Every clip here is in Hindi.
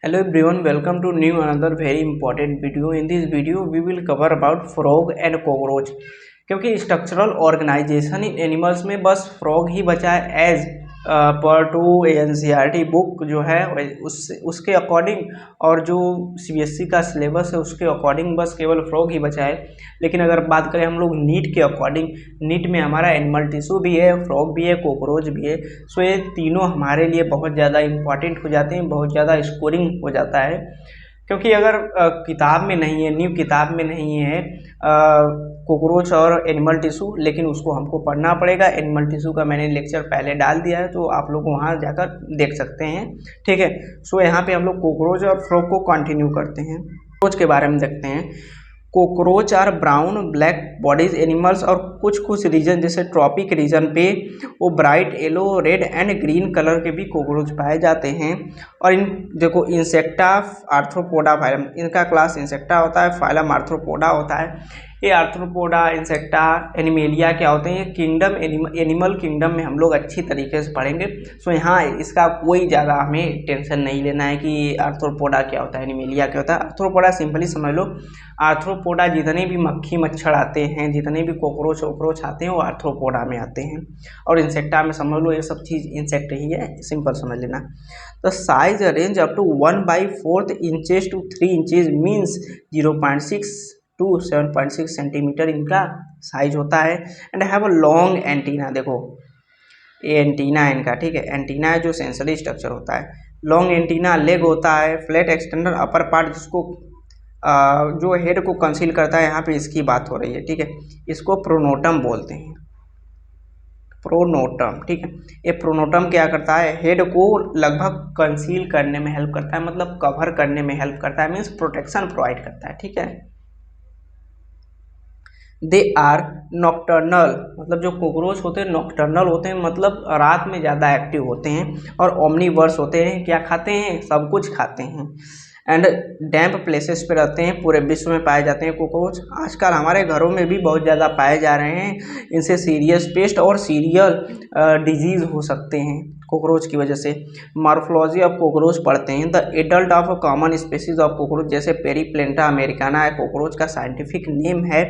Hello everyone, welcome to new another very important video. In this video, we will cover about frog and cockroach. क्योंकि स्ट्रक्चरल ऑर्गेनाइजेशन इन एनिमल्स में बस फ्रॉग ही बचा है as per to NCERT book जो है उसके अकॉर्डिंग, और जो सीबीएसई का सिलेबस है उसके अकॉर्डिंग बस केवल फ्रॉग ही बचा है। लेकिन अगर बात करें हम लोग नीट के अकॉर्डिंग, नीट में हमारा एनिमल टिश्यू भी है, फ्रॉग भी है, कॉकरोच भी है। सो ये तीनों हमारे लिए बहुत ज़्यादा इम्पॉर्टेंट हो जाते हैं, बहुत ज़्यादा स्कोरिंग हो जाता है। क्योंकि अगर किताब में नहीं है, न्यू किताब में नहीं है कॉकरोच और एनिमल टिश्यू, लेकिन उसको हमको पढ़ना पड़ेगा। एनिमल टिश्यू का मैंने लेक्चर पहले डाल दिया है, तो आप लोग वहाँ जाकर देख सकते हैं। ठीक है, सो यहाँ पे हम लोग कॉकरोच और फ्रॉग को कंटिन्यू करते हैं। कॉकरोच के बारे में देखते हैं। Cockroach are brown black bodies animals, और कुछ रीजन जैसे ट्रॉपिक रीजन पे वो bright yellow, red and green colour के भी कॉकरोच पाए जाते हैं। और इन देखो, इंसेक्टा आर्थ्रोपोडा फाइलम, इनका क्लास इंसेक्टा होता है, फाइलम आर्थ्रोपोडा होता है। ये आर्थ्रोपोडा, इंसेक्टा, एनिमेलिया क्या होते हैं, ये किंगडम एनिमल किंगडम में हम लोग अच्छी तरीके से पढ़ेंगे। सो यहाँ इसका कोई ज़्यादा हमें टेंशन नहीं लेना है कि आर्थ्रोपोडा क्या होता है, एनिमेलिया क्या होता है। आर्थ्रोपोडा सिंपली समझ लो, आर्थ्रोपोडा जितने भी मक्खी मच्छर आते हैं, जितने भी कॉकरोच आते हैं, वो आर्थ्रोपोडा में आते हैं। और इंसेक्टा में समझ लो ये सब चीज़ इंसेक्ट ही है, सिंपल समझ लेना। The size range up to 1/4 inches to 3 inches means 0.6 to 7.6 centimetre इनका साइज होता है। And have a long antenna, देखो ये एंटीना है इनका, ठीक है। एंटीना है जो सेंसरी स्ट्रक्चर होता है। लॉन्ग एंटीना, लेग होता है, फ्लैट एक्सटेंडर अपर पार्ट जिसको जो हेड को कंसील करता है, यहाँ पे इसकी बात हो रही है, ठीक है। इसको प्रोनोटम बोलते हैं, प्रोनोटम, ठीक है। ये प्रोनोटम क्या करता है, हेड को लगभग कंसील करने में हेल्प करता है, मतलब कवर करने में हेल्प करता है, मीन्स प्रोटेक्शन प्रोवाइड करता है, ठीक है। दे आर नॉक्टर्नल, मतलब जो कॉकरोच होते हैं नॉक्टर्नल होते हैं, मतलब रात में ज़्यादा एक्टिव होते हैं। और ओमनीवर्स होते हैं, क्या खाते हैं, सब कुछ खाते हैं। एंड डैम्प प्लेसेस पे रहते हैं, पूरे विश्व में पाए जाते हैं कॉकरोच। आजकल हमारे घरों में भी बहुत ज़्यादा पाए जा रहे हैं। इनसे सीरियस पेस्ट और सीरियल डिजीज़ हो सकते हैं कॉकरोच की वजह से। मॉर्फोलॉजी ऑफ कॉकरोच पढ़ते हैं। The adult of common species of cockroach, जैसे पेरीप्लेंटा अमेरिकाना है कॉकरोच का साइंटिफिक नेम है।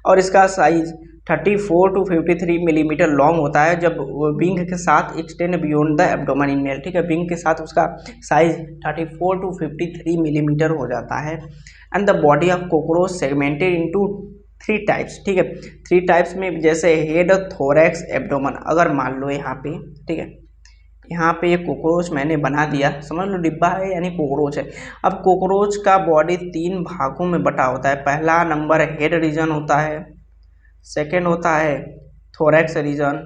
और इसका साइज 34 टू 53 मिलीमीटर लॉन्ग होता है, जब विंग के साथ extend beyond the abdomen in male, ठीक है। विंग के साथ उसका साइज 34 टू 53 मिलीमीटर हो जाता है। And the body of cockroach segmented into 3 types, ठीक है। 3 टाइप्स में जैसे हेड, थोरैक्स, एब्डोमेन। अगर मान लो यहाँ पे, ठीक है, यहाँ पे ये कॉकरोच मैंने बना दिया, समझ लो डिब्बा है यानी कॉकरोच है। अब कॉकरोच का बॉडी 3 भागों में बटा होता है। पहला नंबर हेड रीजन होता है, सेकेंड होता है थोरैक्स रीजन,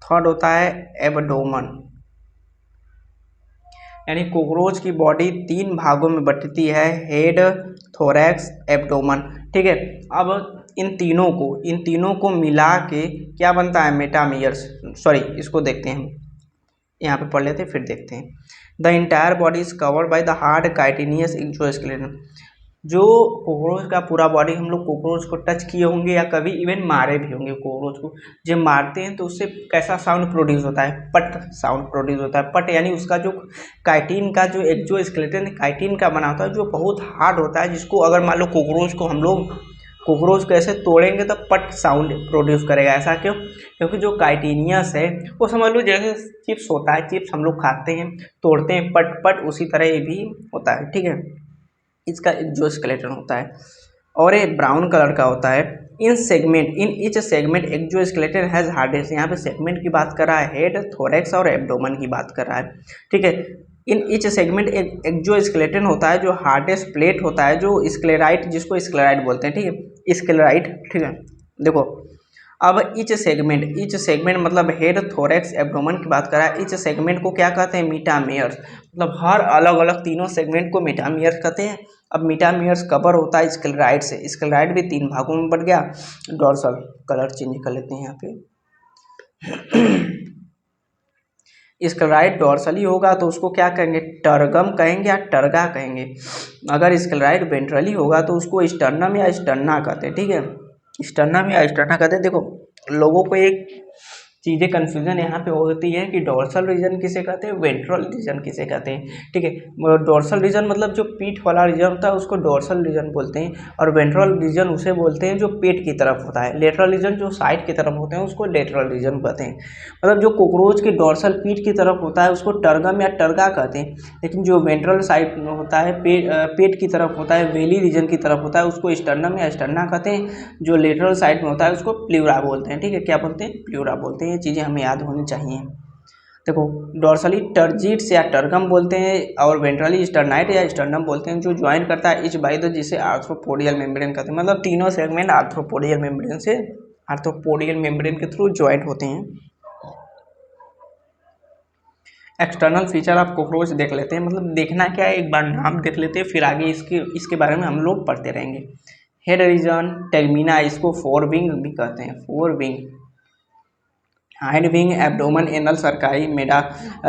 थर्ड होता है एब्डोमेन। यानी कॉकरोच की बॉडी 3 भागों में बटती है, हेड, थोरैक्स, एब्डोमेन, ठीक है। अब इन तीनों को मिला के क्या बनता है, मेटामियर्स, सॉरी इसको देखते हैं, यहाँ पे पढ़ लेते हैं फिर देखते हैं। The entire body is covered by the hard chitinous exoskeleton. जो कॉकरोच का पूरा बॉडी, हम लोग कॉकरोच को टच किए होंगे या कभी इवन मारे भी होंगे कॉकरोच को। जब मारते हैं तो उससे कैसा साउंड प्रोड्यूस होता है, पट साउंड प्रोड्यूस होता है। पट यानी उसका जो काइटिन का जो एक्सोस्केलेटन काइटिन का बना होता है, जो बहुत हार्ड होता है, जिसको अगर मान लो कॉकरोच को हम लोग कॉकरोच को ऐसे तोड़ेंगे तो पट साउंड प्रोड्यूस करेगा। ऐसा क्यों, क्योंकि जो काइटिनियस है वो समझ लो जैसे चिप्स होता है, चिप्स हम लोग खाते हैं, तोड़ते हैं पट पट, उसी तरह ये भी होता है, ठीक है। इसका एक्सोस्केलेटन होता है और ये ब्राउन कलर का होता है। In each segment exoskeleton has hardest, यहाँ पे सेगमेंट की बात कर रहा है, हेड, थोरैक्स और एब्डोमेन की बात कर रहा है, ठीक है। इन ईच सेगमेंट एक एक्सोस्केलेटन होता है, जो हार्डेस्ट प्लेट होता है, जो स्क्लेराइट, जिसको स्क्लेराइट बोलते हैं, ठीक है, स्क्लेराइट, ठीक है। देखो अब ईच सेगमेंट मतलब हेड, थोरैक्स, एब्डोमेन की बात कर रहा है। ईच सेगमेंट को क्या कहते हैं, मीटामेयर्स, मतलब हर अलग अलग तीनों सेगमेंट को मीटामेयर्स कहते हैं। अब मीटामेयर्स कवर होता है स्क्लेराइड से। स्क्लेराइड भी 3 भागों में बढ़ गया। डॉर्सल कलर चेंज कर लेते हैं यहाँ पे। स्क्लेराइड डॉर्सली होगा तो उसको क्या कहेंगे, टर्गम कहेंगे या टर्गा कहेंगे। अगर स्क्लेराइड वेंट्रली होगा तो उसको स्टर्नम या स्टर्ना कहते हैं, ठीक है, स्टर्नम या स्टर्ना कहते हैं। देखो लोगों को एक चीज़ें कन्फ्यूजन यहाँ पे होती है कि डोर्सल रीजन किसे कहते हैं, वेंट्रल रीजन किसे कहते हैं। ठीक है, डोर्सल रीजन मतलब जो पीठ वाला रीजन होता है उसको डोर्सल रीजन बोलते हैं, और वेंट्रल रीजन उसे बोलते हैं जो पेट की तरफ होता है। लेटरल रीजन जो साइड की तरफ होते हैं उसको लेटरल रीजन कहते हैं। मतलब जो कॉकरोच के डोर्सल पीठ की तरफ होता है उसको टर्गम या टर्गा कहते हैं, लेकिन जो वेंट्रल साइड में होता है पेट की तरफ होता है, वेली रीजन की तरफ होता है उसको स्टर्नम या स्टर्ना कहते हैं। जो लेटरल साइड में होता है उसको प्ल्यूरा बोलते हैं। ठीक है, क्या बोलते हैं, प्ल्यूरा बोलते हैं। ये चीज़ें हमें याद होनी चाहिए। देखो, डोर्सली टर्जिट्स या टर्गम बोलते हैं, और वेंट्रली स्टर्नाइट या स्टर्नम बोलते हैं, जो ज्वाइन करता है इच बाय द, जिसे आर्थ्रोपोडियल मेम्ब्रेन कहते हैं। मतलब तीनों सेगमेंट आर्थ्रोपोडियल मेम्ब्रेन के थ्रू ज्वाइंट होते हैं। एक्सटर्नल फीचर ऑफ कॉकरोच देख लेते हैं। मतलब देखना क्या है, एक बार नाम देख लेते हैं, फिर आगे इसके बारे में हम लोग पढ़ते रहेंगे। हेड रीजन टेगमिना, इसको फोर विंग भी कहते हैं, fore wing. Hind wing abdomen anal cerci,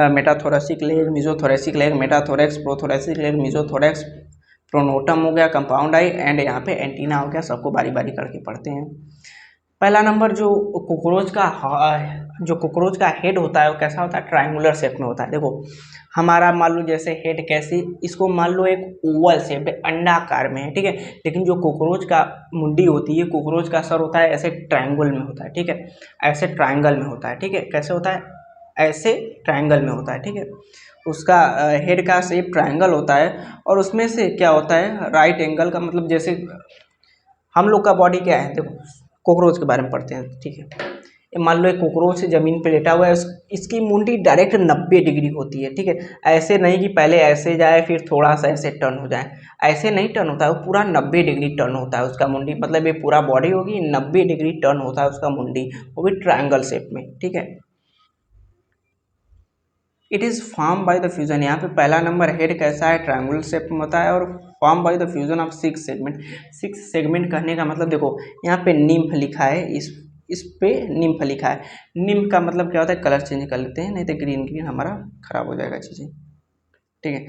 metathoracic leg, mesothoracic leg, metathorax, prothoracic leg, mesothorax, pronotum हो गया, कंपाउंड आई, एंड यहाँ पे एंटीना हो गया। सबको बारी बारी करके पढ़ते हैं। पहला नंबर, जो कॉकरोच का हेड होता है वो कैसा होता है, ट्रायंगुलर शेप में होता है। देखो, हमारा मान लो जैसे हेड कैसी, इसको मान लो एक ओवल शेप अंडाकार में है। ठीक है, लेकिन जो कॉकरोच का मुंडी होती है, कॉकरोच का सर होता है ऐसे ट्रायंगल में होता है। ठीक है, ऐसे ट्रायंगल में होता है। ठीक है, कैसे होता है, ऐसे ट्रायंगल में होता है। ठीक है, उसका हेड का शेप ट्रायंगल होता है, और उसमें से क्या होता है, राइट एंगल का, मतलब जैसे हम लोग का बॉडी क्या है, देखो कॉकरोच के बारे में पढ़ते हैं। ठीक है, मान लो एक कॉकरोच जमीन पे लेटा हुआ है, इसकी मुंडी डायरेक्ट 90 डिग्री होती है। ठीक है, ऐसे नहीं कि पहले ऐसे जाए फिर थोड़ा सा ऐसे टर्न हो जाए, ऐसे नहीं टर्न होता है, वो पूरा 90 डिग्री टर्न होता है उसका मुंडी। मतलब ये पूरा बॉडी होगी 90 डिग्री टर्न होता है उसका मुंडी, वो भी ट्रायंगल शेप में। ठीक है, it is form by the fusion, यहाँ पे पहला नंबर हेड कैसा है, ट्रायंगुलर शेप में होता है, और form by the fusion of 6 segment. 6 segment कहने का मतलब, देखो यहाँ पे निम्फ लिखा है, इस पे निम्फ लिखा है। निम्फ का मतलब क्या होता है, कलर चेंज कर लेते हैं, नहीं तो ग्रीन हमारा खराब हो जाएगा चीज़ें। ठीक है,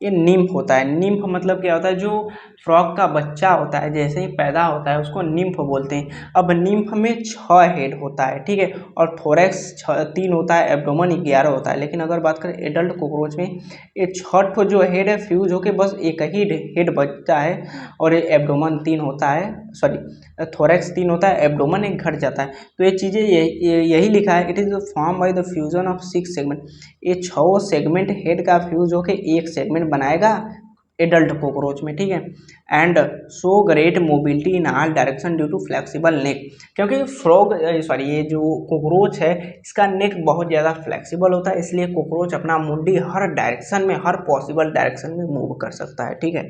ये निम्फ होता है। निम्फ मतलब क्या होता है, जो फ्रॉग का बच्चा होता है जैसे ही पैदा होता है उसको निम्फ बोलते हैं। अब निम्फ में 6 हेड होता है। ठीक है, और थोरैक्स 3 होता है, एब्डोमन 11 होता है। लेकिन अगर बात करें एडल्ट कॉकरोच में, ये 6 जो हेड है फ्यूज होके बस एक ही हेड बचता है, और ये एब्डोमन 3 होता है, सॉरी थोरैक्स 3 होता है, एब्डोमन एक घट जाता है। तो ये चीज़ें यही लिखा है, it is form by the fusion of 6 segment. ये 6 सेगमेंट हेड का फ्यूज होके एक सेगमेंट बनाएगा एडल्ट कॉकरोच में। ठीक है, and so great mobility in all direction due to flexible neck, क्योंकि ये जो कॉकरोच है इसका नेक बहुत ज़्यादा फ्लेक्सिबल होता है, इसलिए कॉकरोच अपना मुंडी हर डायरेक्शन में, हर पॉसिबल डायरेक्शन में मूव कर सकता है। ठीक है,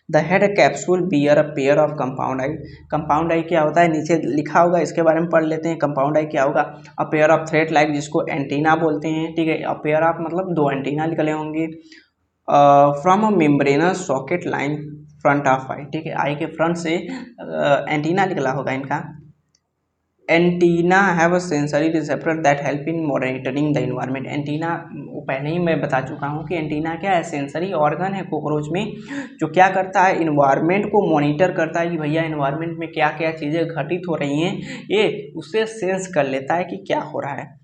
the head capsule bear a pair of compound eye. Compound eye क्या होता है, नीचे लिखा होगा, इसके बारे में पढ़ लेते हैं। कंपाउंड आई क्या होगा, अ पेयर ऑफ थ्रेड लाइक, जिसको एंटीना बोलते हैं। ठीक है, अ पेयर ऑफ मतलब 2 एंटीना निकले होंगे, from a membranous socket lying front of eye. ठीक है, आई के फ्रंट से एंटीना निकला होगा इनका। Antenna have a sensory receptor that help in monitoring the environment. Antenna पहले ही मैं बता चुका हूँ कि एंटीना क्या है, सेंसरी ऑर्गन है कॉकरोच में, जो क्या करता है, इन्वायरमेंट को मॉनिटर करता है कि भैया इन्वायरमेंट में क्या क्या चीज़ें घटित हो रही हैं, ये उससे सेंस कर लेता है कि क्या हो रहा है।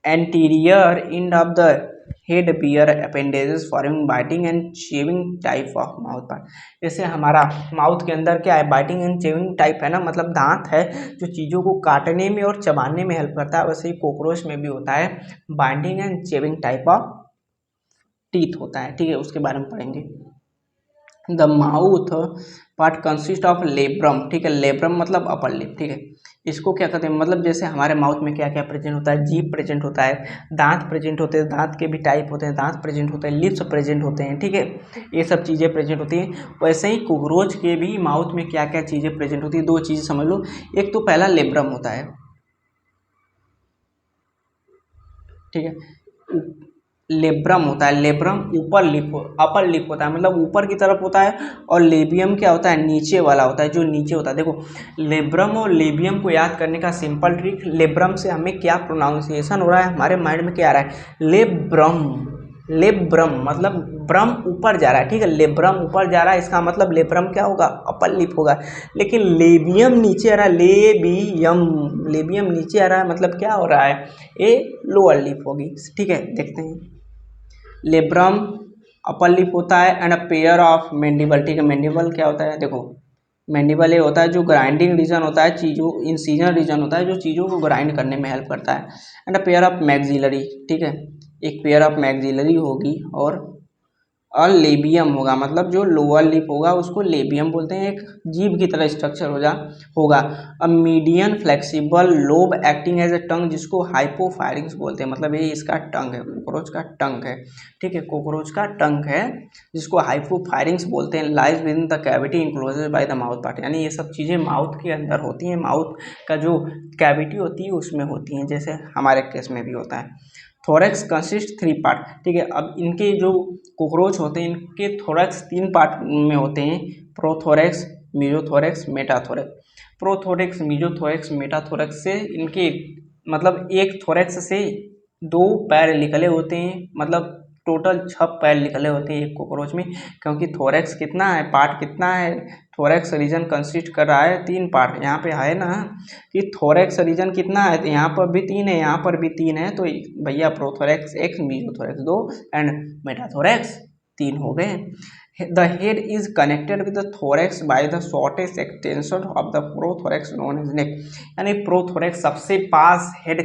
Anterior end of the head bear appendages forming biting and chewing type of mouth part. जैसे हमारा माउथ के अंदर क्या है, बाइटिंग एंड चेविंग टाइप है ना, मतलब दांत है जो चीज़ों को काटने में और चबाने में हेल्प करता है। वैसे ही कॉकरोच में भी होता है, binding and chewing type of teeth होता है। ठीक है, उसके बारे में पढ़ेंगे। The mouth part consist of labrum. ठीक है, लेब्रम मतलब अपर लिप। ठीक है, इसको क्या कहते हैं, मतलब जैसे हमारे माउथ में क्या क्या प्रेजेंट होता है, जीभ प्रेजेंट होता है, दांत प्रेजेंट होते हैं, दांत के भी टाइप होते हैं, दांत प्रेजेंट होते हैं, लिप्स प्रेजेंट होते हैं। ठीक है, ये सब चीज़ें प्रेजेंट होती हैं। वैसे ही कॉकरोच के भी माउथ में क्या क्या चीज़ें प्रेजेंट होती है, 2 चीज़ें समझ लो। एक तो पहला लेब्रम होता है। ठीक है, लेब्रम होता है, लेब्रम ऊपर लिप, अपर लिप होता है, मतलब ऊपर की तरफ होता है, और लेबियम क्या होता है, नीचे वाला होता है, जो नीचे होता है। देखो, लेब्रम और लेबियम को याद करने का सिंपल ट्रिक, लेब्रम से हमें क्या प्रोनाउंसिएशन हो रहा है, हमारे माइंड में क्या आ रहा है, लेब्रम। लेब्रम मतलब ब्रम ऊपर जा रहा है, ठीक है, लेब्रम ऊपर जा रहा है, इसका मतलब लेब्रम क्या होगा, अपर लिप होगा। लेकिन लेबियम नीचे आ रहा है, लेबियम नीचे आ रहा है, मतलब क्या हो रहा है, ये लोअर लिप होगी, ठीक है। देखते हैं, लेब्रम अपर लिप होता है and a pair of mandible, ठीक है। मैंडिबल क्या होता है, देखो मैंडिबल ये होता है जो ग्राइंडिंग रीजन होता है, चीज़ों इंसिजन रीजन होता है जो चीज़ों को ग्राइंड करने में हेल्प करता है। And a pair of maxillary, ठीक है, एक पेयर ऑफ मैक्सिलरी होगी और लेबियम होगा, मतलब जो लोअर लिप होगा उसको लेबियम बोलते हैं, एक जीभ की तरह स्ट्रक्चर होगा। अब median flexible lobe acting as a tongue, जिसको हाइपोफायरिंग्स बोलते हैं, मतलब ये इसका टंग है, कॉकरोच का टंग है, ठीक है, कॉकरोच का टंग है जिसको हाइपोफायरिंग्स बोलते हैं। Lies within the cavity enclosed by the mouth part, यानी ये सब चीज़ें माउथ के अंदर होती हैं, माउथ का जो कैविटी होती है उसमें होती हैं, जैसे हमारे केस में भी होता है। थोरैक्स कंसिस्ट 3 पार्ट, ठीक है। अब इनके जो कोकरोच होते हैं इनके थोरैक्स 3 पार्ट में होते हैं, प्रोथोरैक्स, मेसोथोरैक्स, मेटाथोरैक्स। प्रोथोरैक्स, मेसोथोरैक्स, मेटाथोरैक्स से इनके मतलब एक थोरैक्स से 2 पैर निकले होते हैं, मतलब टोटल 6 पैर निकले होते हैं एक कोकरोच में, क्योंकि थोरैक्स कितना है, पार्ट कितना है, थोरैक्स रीजन कंसिस्ट कर रहा है 3 पार्ट, यहाँ पे है ना कि थोरैक्स रीजन कितना है, तो यहाँ पर भी 3 है, यहाँ पर भी 3 है, तो भैया प्रोथोरैक्स 1, मेसोथोरैक्स 2 एंड मेटाथोरैक्स 3 हो गए। The head is connected with the thorax by the shortest extension of the prothorax known as neck, यानी प्रोथोरैक्स सबसे पास हेड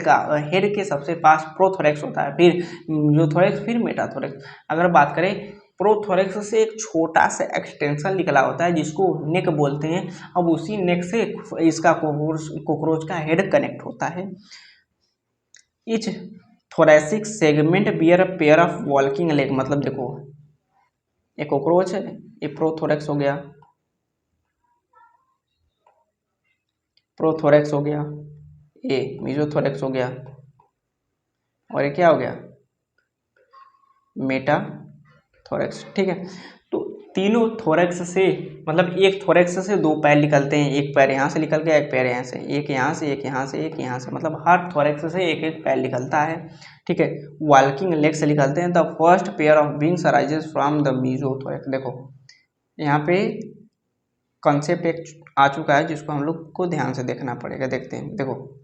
के सबसे पास प्रोथोरैक्स होता है, फिर मेसोथोरैक्स, फिर मेटाथोरैक्स। अगर बात करें प्रोथोरैक्स से एक छोटा सा एक्सटेंशन निकला होता है जिसको नेक बोलते हैं, अब उसी नेक से इसका कोकरोच का हेड कनेक्ट होता है। Etch thoracic segment beer a pair of walking leg, मतलब देखो ये कोकरोच है, ये प्रोथोरैक्स हो गया, प्रोथोरैक्स हो गया, ये मेसोथोरैक्स हो गया, और ये क्या हो गया, मेटाथोरैक्स, ठीक है। तो तीनों थोरैक्स से मतलब एक थोरैक्स से 2 पैर निकलते हैं, एक पैर यहाँ से निकल गया, एक पैर यहाँ से, एक यहाँ से, एक यहाँ से, एक यहाँ से, मतलब हर थोरैक्स से एक एक पैर निकलता है, ठीक है। वॉल्किंग लेग से निकलते हैं। The first pair of wings arises from the mesothorax, देखो यहाँ पे कॉन्सेप्ट एक आ चुका है जिसको हम लोग को ध्यान से देखना पड़ेगा। देखते हैं, देखो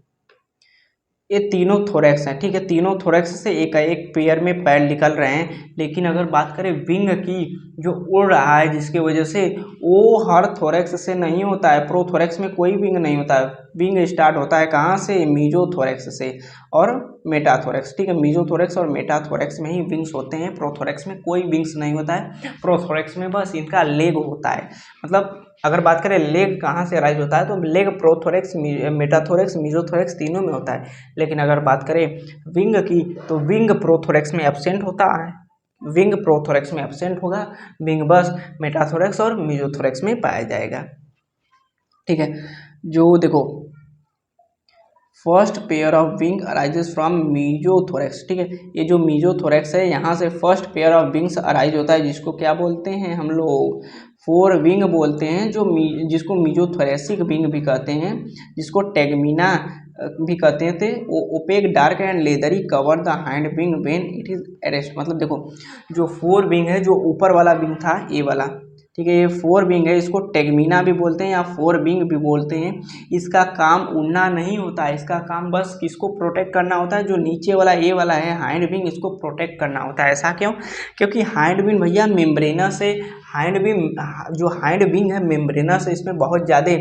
ये तीनों थोरैक्स हैं, ठीक है, तीनों थोरैक्स से एक एक पेयर में पैर निकल रहे हैं, लेकिन अगर बात करें विंग की जो उड़ रहा है जिसकी वजह से, वो हर थोरैक्स से नहीं होता है, प्रोथोरैक्स में कोई विंग नहीं होता है, विंग स्टार्ट होता है कहाँ से, मेसोथोरैक्स से और मेटाथोरैक्स, ठीक है, मेसोथोरैक्स और मेटाथोरैक्स में ही विंग्स होते हैं, प्रोथोरैक्स में कोई विंग्स नहीं होता है। प्रोथोरैक्स में बस इनका लेग होता है, मतलब अगर बात करें लेग कहाँ से राइज होता है तो लेग प्रोथोरैक्स, मेटाथोरैक्स, मेसोथोरैक्स तीनों में होता है। लेकिन अगर बात करें विंग की तो विंग प्रोथोरैक्स में एब्सेंट होता है, विंग प्रोथोरैक्स में एब्सेंट होगा, विंग बस मेटाथोरैक्स और मेसोथोरैक्स में पाया जाएगा, ठीक है। जो देखो first pair of wing arises from mesothorax, ठीक है, ये जो मेसोथोरैक्स है यहाँ से first pair of wings arise होता है, जिसको क्या बोलते हैं हम लोग, फोर विंग बोलते हैं, जिसको मेसोथोरैसिक विंग भी कहते हैं, जिसको टेगमिना भी कहते थे। वो opaque dark and leathery cover the hind wing when it is at rest, मतलब देखो जो फोर विंग है, जो ऊपर वाला विंग था ये वाला, ठीक है, ये फोर विंग है, इसको टेगमिना भी बोलते हैं या फोर विंग भी बोलते हैं। इसका काम उड़ना नहीं होता है, इसका काम बस किसको प्रोटेक्ट करना होता है, जो नीचे वाला ये वाला है हैंड विंग, इसको प्रोटेक्ट करना होता है। ऐसा क्यों, क्योंकि हैंड विंग भैया मेम्ब्रेनस से, हैंड विंग जो हैंड विंग है मेम्ब्रेनस, इसमें बहुत ज़्यादा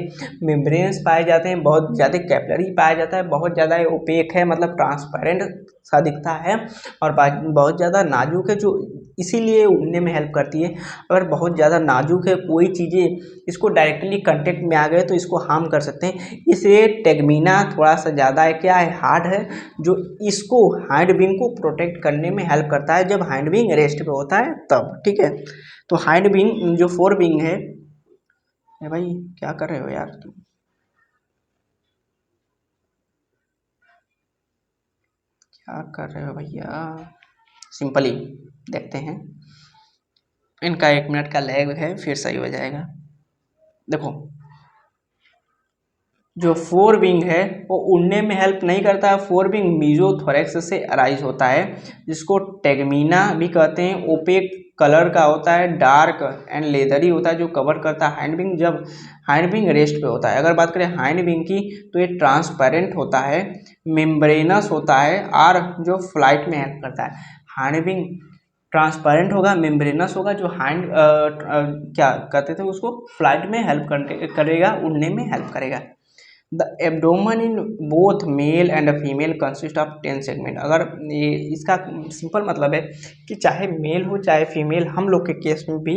मेम्ब्रेन्स पाए जाते हैं, बहुत ज़्यादा कैपिलरी पाया जाता है, बहुत ज़्यादा ओपेक है, मतलब ट्रांसपेरेंट सा दिखता है, और बहुत ज़्यादा नाजुक है, जो इसीलिए उड़ने में हेल्प करती है। अगर बहुत ज़्यादा नाजुक है, कोई चीज़ें इसको डायरेक्टली कांटेक्ट में आ गए तो इसको हार्म कर सकते हैं, इसलिए टेगमीना थोड़ा सा ज़्यादा है, क्या है, हार्ड है, जो इसको हैंड विंग को प्रोटेक्ट करने में हेल्प करता है जब हैंड विंग रेस्ट पे होता है तब, ठीक है। तो हैंड विंग जो फोर विंग है, भाई क्या कर रहे हो यार तुम, क्या कर रहे हो भैया, सिंपली देखते हैं, इनका 1 मिनट का लैग है, फिर सही हो जाएगा। देखो जो फोर विंग है वो उड़ने में हेल्प नहीं करता है। फोर विंग मीजोथोरैक्स से अराइज होता है, जिसको टेगमीना भी कहते हैं। ओपेक कलर का होता है, डार्क एंड लेदरी होता है, जो कवर करता है हाइंड विंग जब हाइंड विंग रेस्ट पे होता है। अगर बात करें हाइंड विंग की तो ये ट्रांसपेरेंट होता है, मेम्ब्रेनस होता है और जो फ्लाइट में हेल्प करता है। हाइंड विंग ट्रांसपेरेंट होगा, मेम्ब्रेनस होगा, जो हाइंड क्या कहते थे उसको, फ्लाइट में हेल्प करेगा, उड़ने में हेल्प करेगा। The abdomen in both male and female consist of 10 segment. अगर ये इसका सिंपल मतलब है कि चाहे मेल हो चाहे फीमेल, हम लोग के केस में भी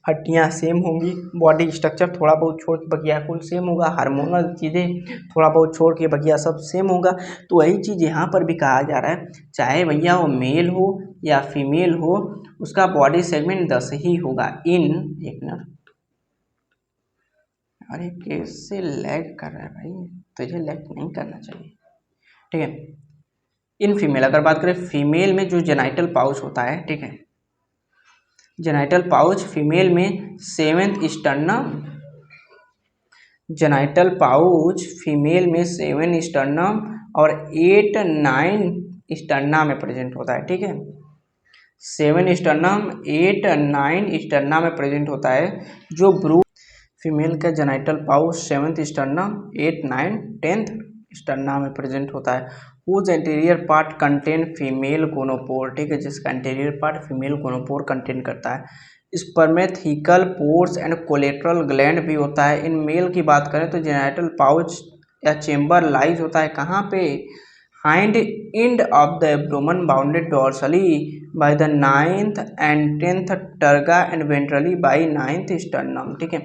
हड्डियां सेम होंगी, बॉडी स्ट्रक्चर थोड़ा बहुत छोड़ के बकिया कुल सेम होगा, हार्मोनल चीज़ें थोड़ा बहुत छोड़ के बकिया सब सेम होगा। तो वही चीज़ यहाँ पर भी कहा जा रहा है, चाहे भैया वो मेल हो या फीमेल हो, उसका बॉडी सेगमेंट 10 ही होगा। इन एक मिनट, अरे कैसे लैग कर रहा है भाई, तुझे लैग नहीं करना चाहिए, ठीक है। इन फीमेल, अगर बात करें फीमेल में जो जेनाइटल पाउच होता है, ठीक है, जेनाइटल पाउच फीमेल में 7th sternum, genital pouch female में 7 स्टर्नम और 8-9 स्टर्ना में प्रेजेंट होता है, ठीक है। 7 स्टर्नम 8-9 स्टर्ना में प्रेजेंट होता है। जो ब्रू फीमेल का genital pouch 7th sternum 8-9-10th sterna में प्रेजेंट होता है। Whose anterior part contain female gonopore, ठीक है, जिसका anterior part female gonopore contain करता है। Spermathecal pores and collateral gland भी होता है। इन मेल की बात करें तो जेनाइटल पाउच या चेम्बर लाइज होता है कहाँ पे, hind end of the abdomen bounded dorsally by the 9th and 10th terga and ventrally bye 9th sternum, ठीक है।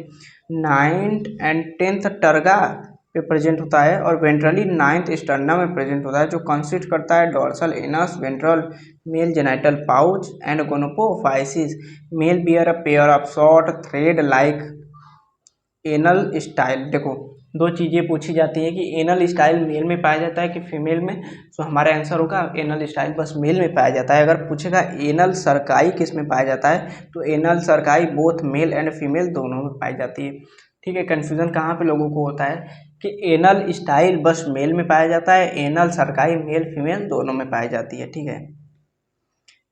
9th and 10th टर्गा पे प्रेजेंट होता है और वेंट्रली 9th स्टर्नम में प्रेजेंट होता है, जो कंसिस्ट करता है dorsal anus ventral male genital pouch and gonapophysis. Male bear a pair of short thread like anal style. देखो दो चीज़ें पूछी जाती हैं कि एनल स्टाइल मेल में पाया जाता है कि फीमेल में, तो हमारा आंसर होगा एनल स्टाइल बस मेल में पाया जाता है। अगर पूछेगा एनल सरकाई किस में पाया जाता है, तो anal cerci both male and female दोनों में पाई जाती है, ठीक है। कन्फ्यूज़न कहाँ पे लोगों को होता है कि एनल स्टाइल बस मेल में पाया जाता है, एनल सरकाई मेल फीमेल दोनों में पाई जाती है, ठीक है।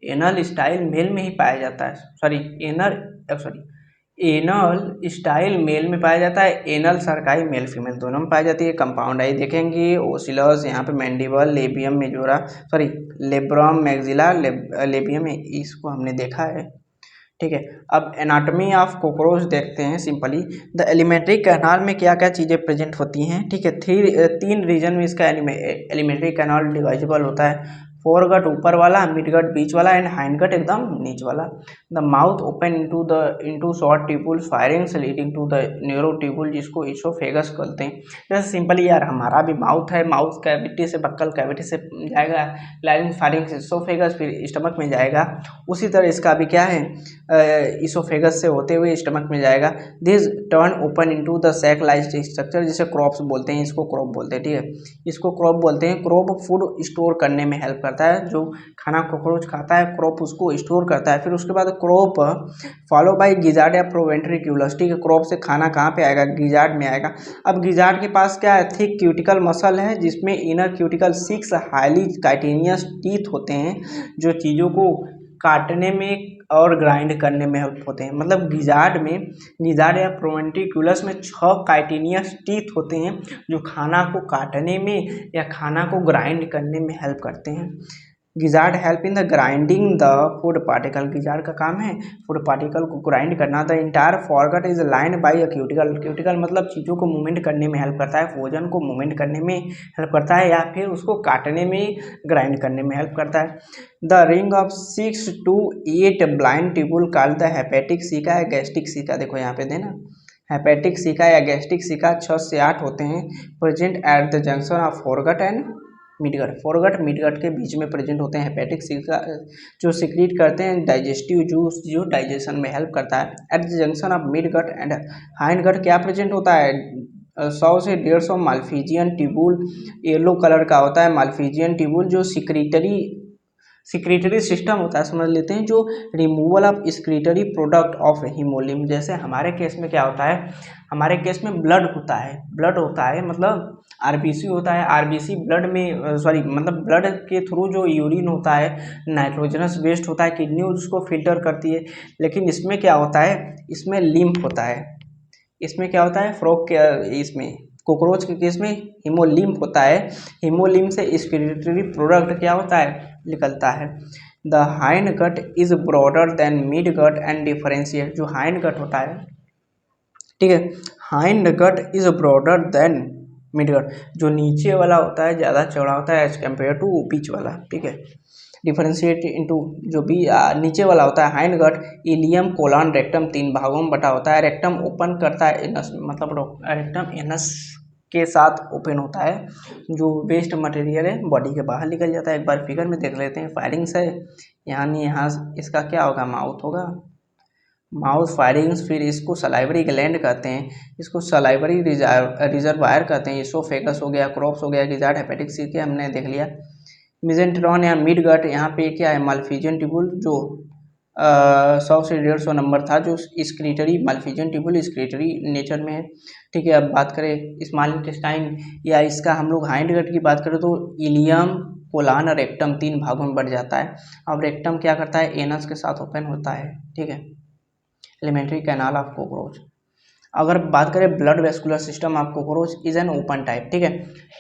एनल स्टाइल मेल में ही पाया जाता है, एनल स्टाइल मेल में पाया जाता है, एनल सरकाई मेल फीमेल दोनों में पाई जाती है। कंपाउंड आई देखेंगे, ओसिलस, यहाँ पे mandible, labium majora, labrum maxilla, labium, इसको हमने देखा है, ठीक है। अब एनाटॉमी ऑफ कॉकरोच देखते हैं सिंपली। द एलिमेंट्री कैनाल में क्या क्या चीज़ें प्रेजेंट होती हैं, ठीक है। 3 रीजन में इसका एलिमेंट्री कैनाल डिवाइजेबल होता है। फोरगट ऊपर वाला, मिडगट बीच वाला एंड हाइंडगट एकदम नीच वाला। The mouth open into short tubular pharynx leading to the narrow tubular, जिसको इसोफेगस कहते हैं। जैसे सिंपली यार हमारा भी माउथ है, माउथ कैविटी से बक्कल कैविटी से जाएगा लाइनिंग फायरिंग इसोफेगस, फिर स्टमक में जाएगा। उसी तरह इसका भी क्या है, इसोफेगस से होते हुए स्टमक में जाएगा। This turn open into the sac like structure, जिसे क्रॉप्स बोलते हैं, इसको क्रॉप बोलते हैं, ठीक है, इसको क्रॉप बोलते हैं। क्रॉप फूड स्टोर करने में हेल्प करता है, जो खाना कॉकरोच खाता है क्रॉप उसको स्टोर करता है। फिर उसके बाद क्रॉप फॉलो बाय गिजार्ड या प्रोवेंट्रिक्यूलस, ठीक है। क्रॉप से खाना कहाँ पे आएगा, गिजार्ड में आएगा। अब गिजार्ड के पास क्या है, थिक क्यूटिकल मसल है, जिसमें inner cuticle 6 highly chitinous teeth होते हैं, जो चीज़ों को काटने में और ग्राइंड करने में हेल्प होते हैं। मतलब गिजार्ड या प्रोवेंट्रिक्यूलस में 6 काइटिनियस टीथ होते हैं, जो खाना को काटने में या खाना को ग्राइंड करने में हेल्प करते हैं। Gizzard help in the grinding the food particle, gizzard का काम है फूड पार्टिकल को ग्राइंड करना। The entire forgot is lined bye a cuticle, cuticle मतलब चीज़ों को मूवमेंट करने में हेल्प करता है, भोजन को मूवमेंट करने में हेल्प करता है, या फिर उसको काटने में ग्राइंड करने में हेल्प करता है। The ring of 6 to 8 blind tubule called the hepatic caeca या गैस्ट्रिक सीका, देखो यहाँ पे देना हेपेटिक सीका या गैस्ट्रिक सीका 6 से 8 होते हैं, present at the junction of foregut and midgut. Foregut midgut के बीच में प्रेजेंट होते हैं हेपेटिक सीका, जो सिक्रीट करते हैं डाइजेस्टिव जूस, जो डाइजेशन में हेल्प करता है। At the junction of midgut and hindgut क्या प्रेजेंट होता है, 100 से 150 माल्फीजियन ट्यूबुल, येलो कलर का होता है माल्फीजियन ट्यूबुल, जो सिक्रीटरी सिस्टम होता है, समझ लेते हैं, जो removal of secretory product of haemolymph. जैसे हमारे केस में क्या होता है, हमारे केस में ब्लड होता है मतलब आरबीसी होता है, आरबीसी ब्लड में सॉरी मतलब ब्लड के थ्रू जो यूरिन होता है नाइट्रोजनस वेस्ट होता है, किडनी उसको फिल्टर करती है। लेकिन इसमें क्या होता है, इसमें लिम्फ होता है, इसमें क्या होता है फ्रॉग के इसमें कोकरोच के केस में हीमोलिम्फ होता है। हीमोलिम्फ से एक्सक्रीटरी प्रोडक्ट क्या होता है, निकलता है। The hind gut is broader than mid gut and differentiate. जो हाइंड गट होता है, ठीक है, hind gut is broader than mid gut. जो नीचे वाला होता है ज़्यादा चौड़ा होता है एज कम्पेयर टू बीच वाला, ठीक है। डिफरेंशिएट इनटू जो भी नीचे वाला होता है hind gut, ileum colon rectum 3 भागों में बटा होता है। रेक्टम ओपन करता है एनस, मतलब रेक्टम एनस के साथ ओपन होता है। जो वेस्ट मटेरियल है बॉडी के बाहर निकल जाता है। एक बार फिगर में देख लेते हैं, फायरिंग्स है यानी यहाँ इसका क्या होगा, माउथ होगा, माउथ फायरिंग्स। फिर इसको सलाइवरी ग्लैंड कहते हैं, इसको सलाइवरी रिजर्वायर कहते हैं। इसोफेगस हो गया, क्रॉप्स हो गया, गिजार्ड, हेपेटिक सी के हमने देख लिया। मिजेंटेरॉन या मिड गट, यहाँ पे क्या है, माल्फिजियन ट्यूबुल जो 100 से 150 नंबर था, जो excretory Malpighian tubule excretory nature में है, ठीक है। अब बात करें स्मॉल इंटेस्टाइन या इसका हम लोग हाइंड गट की बात करें तो इलियम कोलान और रेक्टम 3 भागों में बढ़ जाता है। अब रेक्टम क्या करता है, एनस के साथ ओपन होता है, ठीक है। Alimentary canal of cockroach. अगर बात करें blood vascular system of cockroach is an open type, ठीक है।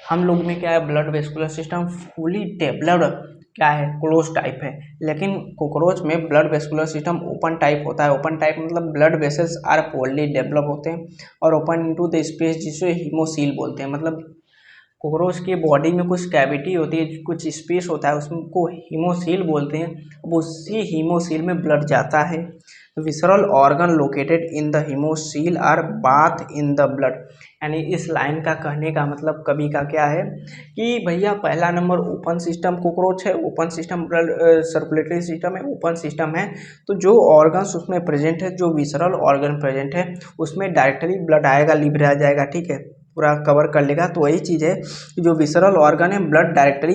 हम लोग में क्या है, blood vascular system fully developed क्या है, क्लोज टाइप है। लेकिन कॉकरोच में blood vascular system open type होता है। ओपन टाइप मतलब ब्लड वेसल्स आर पोलली डेवलप होते हैं और ओपन इनटू द स्पेस, जिसे हीमोसील बोलते हैं। मतलब कॉकरोच की बॉडी में कुछ कैविटी होती है, कुछ स्पेस होता है, उसको हीमोसील बोलते हैं। अब उसी हीमोसील में ब्लड जाता है। Visceral organ located in the haemocoel are bath in the blood. यानी इस लाइन का कहने का मतलब कवि का क्या है कि भैया पहला नंबर ओपन सिस्टम कॉकरोच है, open system blood circulatory system है, ओपन सिस्टम है। तो जो ऑर्गन्स उसमें प्रेजेंट है, जो विसरल ऑर्गन प्रेजेंट है, उसमें डायरेक्टली ब्लड आएगा, लिवर आ जाएगा, ठीक है, पूरा कवर कर लेगा। तो वही चीज़ है कि जो विसरल ऑर्गन है, ब्लड डायरेक्टली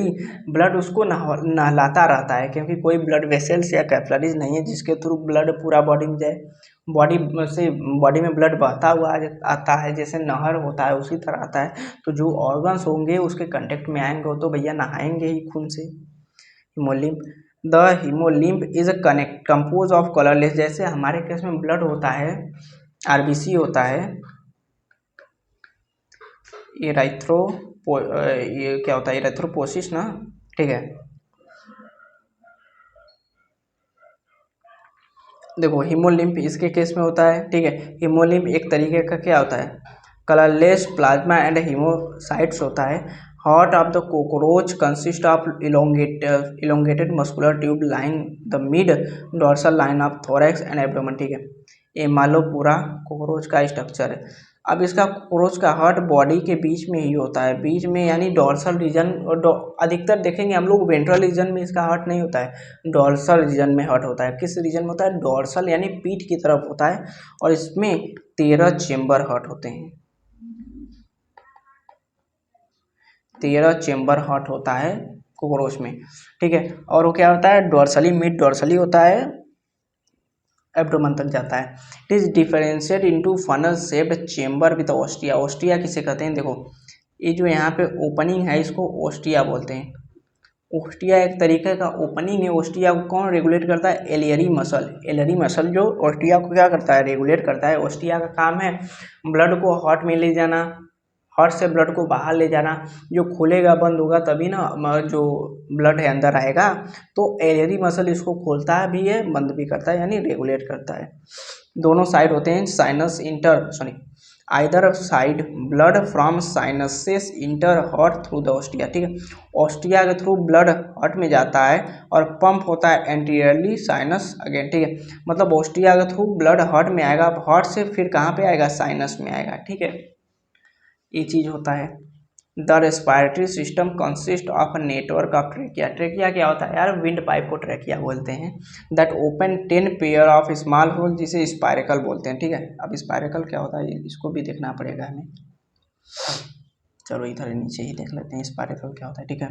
ब्लड उसको नहलाता रहता है, क्योंकि कोई ब्लड वेसल्स या कैपिलरीज नहीं है जिसके थ्रू ब्लड पूरा बॉडी में जाए। बॉडी से बॉडी में ब्लड बहता हुआ आता है, जैसे नहर होता है उसी तरह आता है। तो जो ऑर्गन्स होंगे उसके कांटेक्ट में आएंगे तो भैया नहाएंगे ही खून से। Haemolymph, the haemolymph is connect compose of colourless. जैसे हमारे केस में ब्लड होता है, आरबीसी होता है, ये क्या होता है, इरेथ्रोपोसिस ना, ठीक है। देखो हीमोलिम्फ इसके केस में होता है, ठीक है। हीमोलिम्फ एक तरीके का क्या होता है, कलरलेस प्लाज्मा एंड हीमोसाइट्स होता है। Heart of the cockroach consist of elongated muscular tube line the mid dorsal line of thorax and abdomen, ठीक है। ये मान लो पूरा कॉकरोच का स्ट्रक्चर है। अब इसका कॉकरोच का हार्ट बॉडी के बीच में ही होता है, बीच में यानी डोर्सल रीजन, और अधिकतर देखेंगे हम लोग वेंट्रल रीजन में इसका हार्ट नहीं होता है, डोर्सल रीजन में हार्ट होता है। किस रीजन में होता है, डोर्सल यानी पीठ की तरफ होता है। और इसमें 13 चेम्बर हार्ट होते हैं, 13 चेम्बर हार्ट होता है कॉकरोच में, ठीक है। और वो क्या होता है, डोर्सली मिड डोर्सली होता है, एब्डोमेन तक जाता है। It is differentiate into funnel shaped chamber with ostia. Ostia किसे कहते हैं, देखो ये जो यहाँ पे ओपनिंग है इसको ओस्टिया बोलते हैं। ओस्टिया एक तरीके का ओपनिंग है। ओस्टिया को कौन रेगुलेट करता है, एलियरी मसल। एलियरी मसल जो ओस्टिया को क्या करता है, रेगुलेट करता है। ओस्टिया का काम है ब्लड को हार्ट में ले जाना, हार्ट से ब्लड को बाहर ले जाना। जो खुलेगा बंद होगा तभी ना जो ब्लड है अंदर आएगा। तो एलियरी मसल इसको खोलता है भी है, बंद भी करता है, यानी रेगुलेट करता है। दोनों साइड होते हैं, sinus inter sorry either side blood from sinuses inter heart through the ostia, ठीक है। ओस्टिया के थ्रू ब्लड हार्ट में जाता है और पंप होता है एंटीरियरली साइनस अगेन, ठीक है। मतलब ओस्टिया के थ्रू ब्लड हार्ट में आएगा, हार्ट से फिर कहाँ पे आएगा, साइनस में आएगा, ठीक है। ये चीज़ होता है। The respiratory system consist of network of trachea. Trachea क्या होता है यार, विंड पाइप को ट्रेकिया बोलते हैं। That open 10 pair of small hole, जिसे स्पायरिकल बोलते हैं, ठीक है। अब स्पायरिकल क्या होता है इसको भी देखना पड़ेगा हमें। चलो इधर नीचे ही देख लेते हैं स्पायरिकल क्या होता है, ठीक है।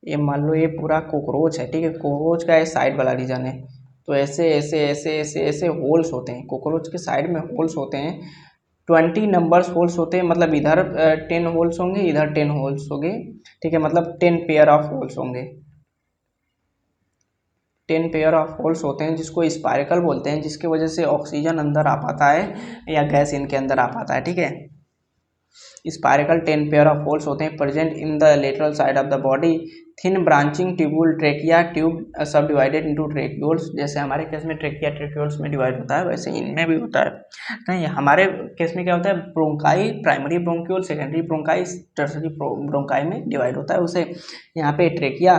ये मान लो ये पूरा कॉकरोच है, ठीक है। कॉकरोच का ये साइड वाला रीजन है। तो ऐसे ऐसे ऐसे ऐसे ऐसे होल्स होते हैं, कॉकरोच के साइड में होल्स होते हैं। 20 नंबर्स होल्स होते हैं, मतलब इधर 10 होल्स होंगे, इधर 10 होल्स होंगे, ठीक है, मतलब 10 पेयर ऑफ होल्स होंगे, 10 पेयर ऑफ होल्स होते हैं, जिसको स्पाइरकल बोलते हैं, जिसकी वजह से ऑक्सीजन अंदर आ पाता है या गैस इनके अंदर आ पाता है, ठीक है। स्पाइरकल 10 पेयर ऑफ होल्स होते हैं present in the lateral side of the body. Thin branching tubule trachea tube सब डिवाइडेड इनटू ट्रेक्यूल्स, जैसे हमारे केस में ट्रेकिया ट्रेक्यूल्स में डिवाइड होता है, वैसे इनमें भी होता है। नहीं, हमारे केस में क्या होता है, bronchi, primary bronchiole, secondary bronchi, tertiary bronchi में डिवाइड होता है, उसे यहाँ पे ट्रेकिया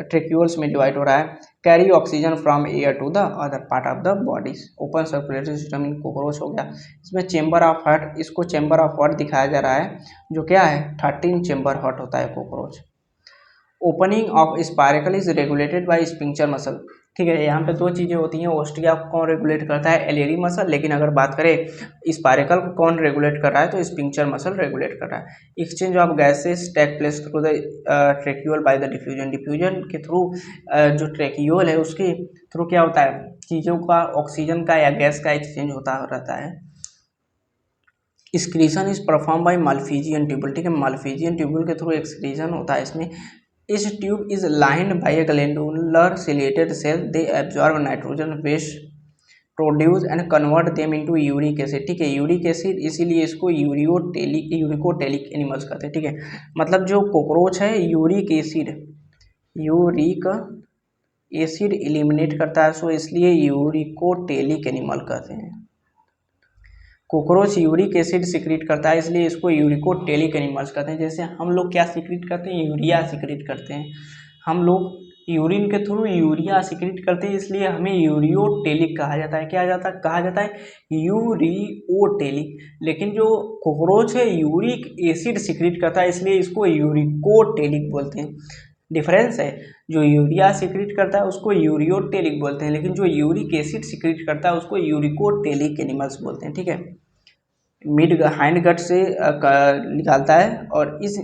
ट्रेक्यूल्स में डिवाइड हो रहा है। Carry oxygen from air to the other part of the body. Open circulatory system in cockroach हो गया। इसमें चेंबर ऑफ हार्ट, इसको चेंबर ऑफ हार्ट दिखाया जा रहा है, जो क्या है 13 चेंबर हार्ट होता है cockroach. Opening of spiracle is regulated by sphincter muscle, ठीक है। यहाँ पे दो चीज़ें होती हैं, ओस्टिया को कौन रेगुलेट करता है, एलियरी मसल, लेकिन अगर बात करें स्पाइरकल को कौन रेगुलेट कर रहा है, तो स्पिंक्चर मसल रेगुलेट कर रहा है। Exchange of gases take place through the tracheole by the diffusion, diffusion के थ्रू जो ट्रेक्यूल है उसके थ्रू क्या होता है, चीज़ों का, ऑक्सीजन का या गैस का एक्सचेंज होता रहता है। Excretion is perform by malpighian tubule, ठीक है, मालफिजियन ट्यूबुल के थ्रू एक्सक्रीशन होता है इसमें। इस tube is lined by a glandular ciliated cell, they absorb nitrogen waste, produce and convert them into uric acid, ठीक है, यूरिक एसिड, इसीलिए इसको यूरिकोटेलिक एनिमल्स कहते हैं, ठीक है। मतलब जो कॉकरोच है यूरिक एसिड एलिमिनेट करता है, सो इसलिए यूरिकोटेलिक एनिमल कहते हैं। कॉकरोच यूरिक एसिड सिक्रीट करता है, इसलिए इसको यूरिकोटेलिक एनिमल्स कहते हैं। जैसे हम लोग क्या सिक्रीट करते हैं, यूरिया सिक्रीट करते हैं, हम लोग यूरिन के थ्रू यूरिया सिक्रीट करते हैं, इसलिए हमें यूरियोटेलिक कहा जाता है। क्या जाता है, कहा जाता है यूरियोटेलिक। लेकिन जो कॉकरोच है यूरिक एसिड सिक्रीट करता है, इसलिए इसको यूरिकोटेलिक बोलते हैं। डिफरेंस है, जो यूरिया सिक्रीट करता है उसको यूरियोटेलिक बोलते हैं, लेकिन जो यूरिक एसिड सिक्रीट करता है उसको यूरिकोटेलिक एनिमल्स बोलते हैं, ठीक है। मिड हाइंड गट से निकालता है, और इस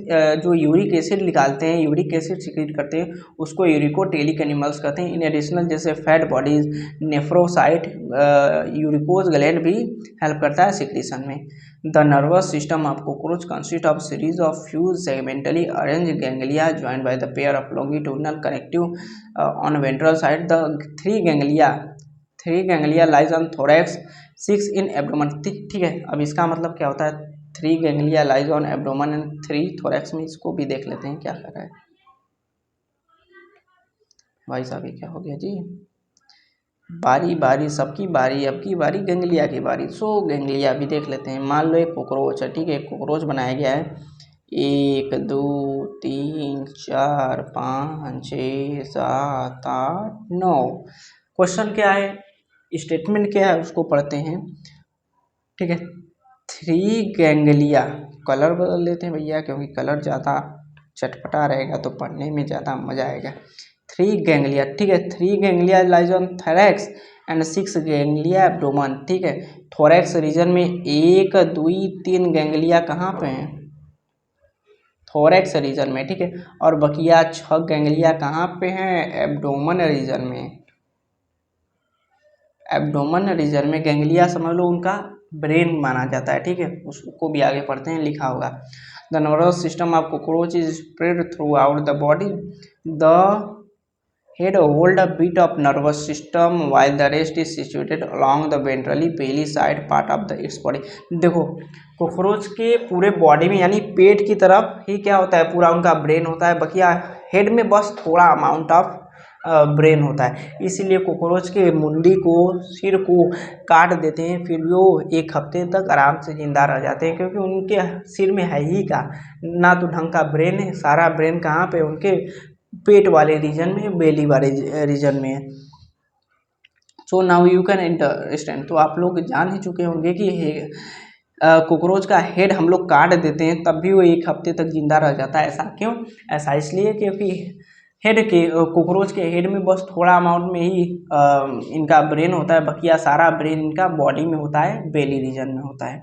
जो यूरिक एसिड निकालते हैं, यूरिक एसिड सिक्रीट करते हैं, उसको यूरिकोटेलिक एनिमल्स कहते हैं। इन एडिशनल जैसे फैट बॉडीज, नेफ्रोसाइट, यूरिकोज ग्लैंड भी हेल्प करता है सिक्रीशन में। The nervous system of cockroach consist of series of fuse segmentally arrange ganglia joined by the pair of longitudinal connective on ventral side. The three ganglia lies on thorax, 6 in abdomen, ठीक है। अब इसका मतलब क्या होता है, 3 ganglia lies on abdomen and 3 thorax में, इसको भी देख लेते हैं क्या कर रहा है भाई साहब। ये क्या हो गया जी, बारी सबकी बारी, अब की बारी गैंग्लिया की बारी। सो गैंग्लिया भी देख लेते हैं। मान लो एक कॉकरोच है, ठीक है, कॉकरोच बनाया गया है 1 2 3 4 5 6 7 8 9। क्वेश्चन क्या है, स्टेटमेंट क्या है, उसको पढ़ते हैं, ठीक है। 3 गैंग्लिया, कलर बदल देते हैं भैया, क्योंकि कलर ज़्यादा चटपटा रहेगा तो पढ़ने में ज़्यादा मजा आएगा। 3 गैंग्लिया, ठीक है, 3 ganglia lies on thorax and 6 ganglia abdomen, ठीक है। थोरैक्स रीजन में 1 2 3 गैंग्लिया कहाँ पे हैं, थोरैक्स रीजन में, ठीक है। और बकिया 6 गैंग्लिया कहाँ पे हैं, एब्डोमन रीजन में। एब्डोमन रीजन में गैंग्लिया समझ लो उनका ब्रेन माना जाता है, ठीक है, उसको भी आगे पढ़ते हैं, लिखा होगा। The nervous system of cockroach is spread throughout the body, the head hold a bit of nervous system while the rest is situated along the ventrally belly side part of the its body. देखो कॉकरोच के पूरे बॉडी में, यानी पेट की तरफ ही क्या होता है, पूरा उनका ब्रेन होता है, बकिया हेड में बस थोड़ा अमाउंट ऑफ ब्रेन होता है। इसीलिए कॉकरोच के मुंडी को, सिर को काट देते हैं, फिर वो 1 हफ्ते तक आराम से जिंदा रह जाते हैं, क्योंकि उनके सिर में है ही का ना तो ढंग का ब्रेन है, सारा ब्रेन कहाँ पे, उनके पेट वाले रीजन में, बेली वाले रीजन में है। So now you can understand, तो आप लोग जान ही चुके होंगे कि कॉकरोच का हेड हम लोग काट देते हैं तब भी वो 1 हफ्ते तक जिंदा रह जाता है। ऐसा क्यों, ऐसा इसलिए क्योंकि हेड के, कॉकरोच के हेड में बस थोड़ा अमाउंट में ही इनका ब्रेन होता है, बकिया सारा ब्रेन इनका बॉडी में होता है, बेली रीजन में होता है।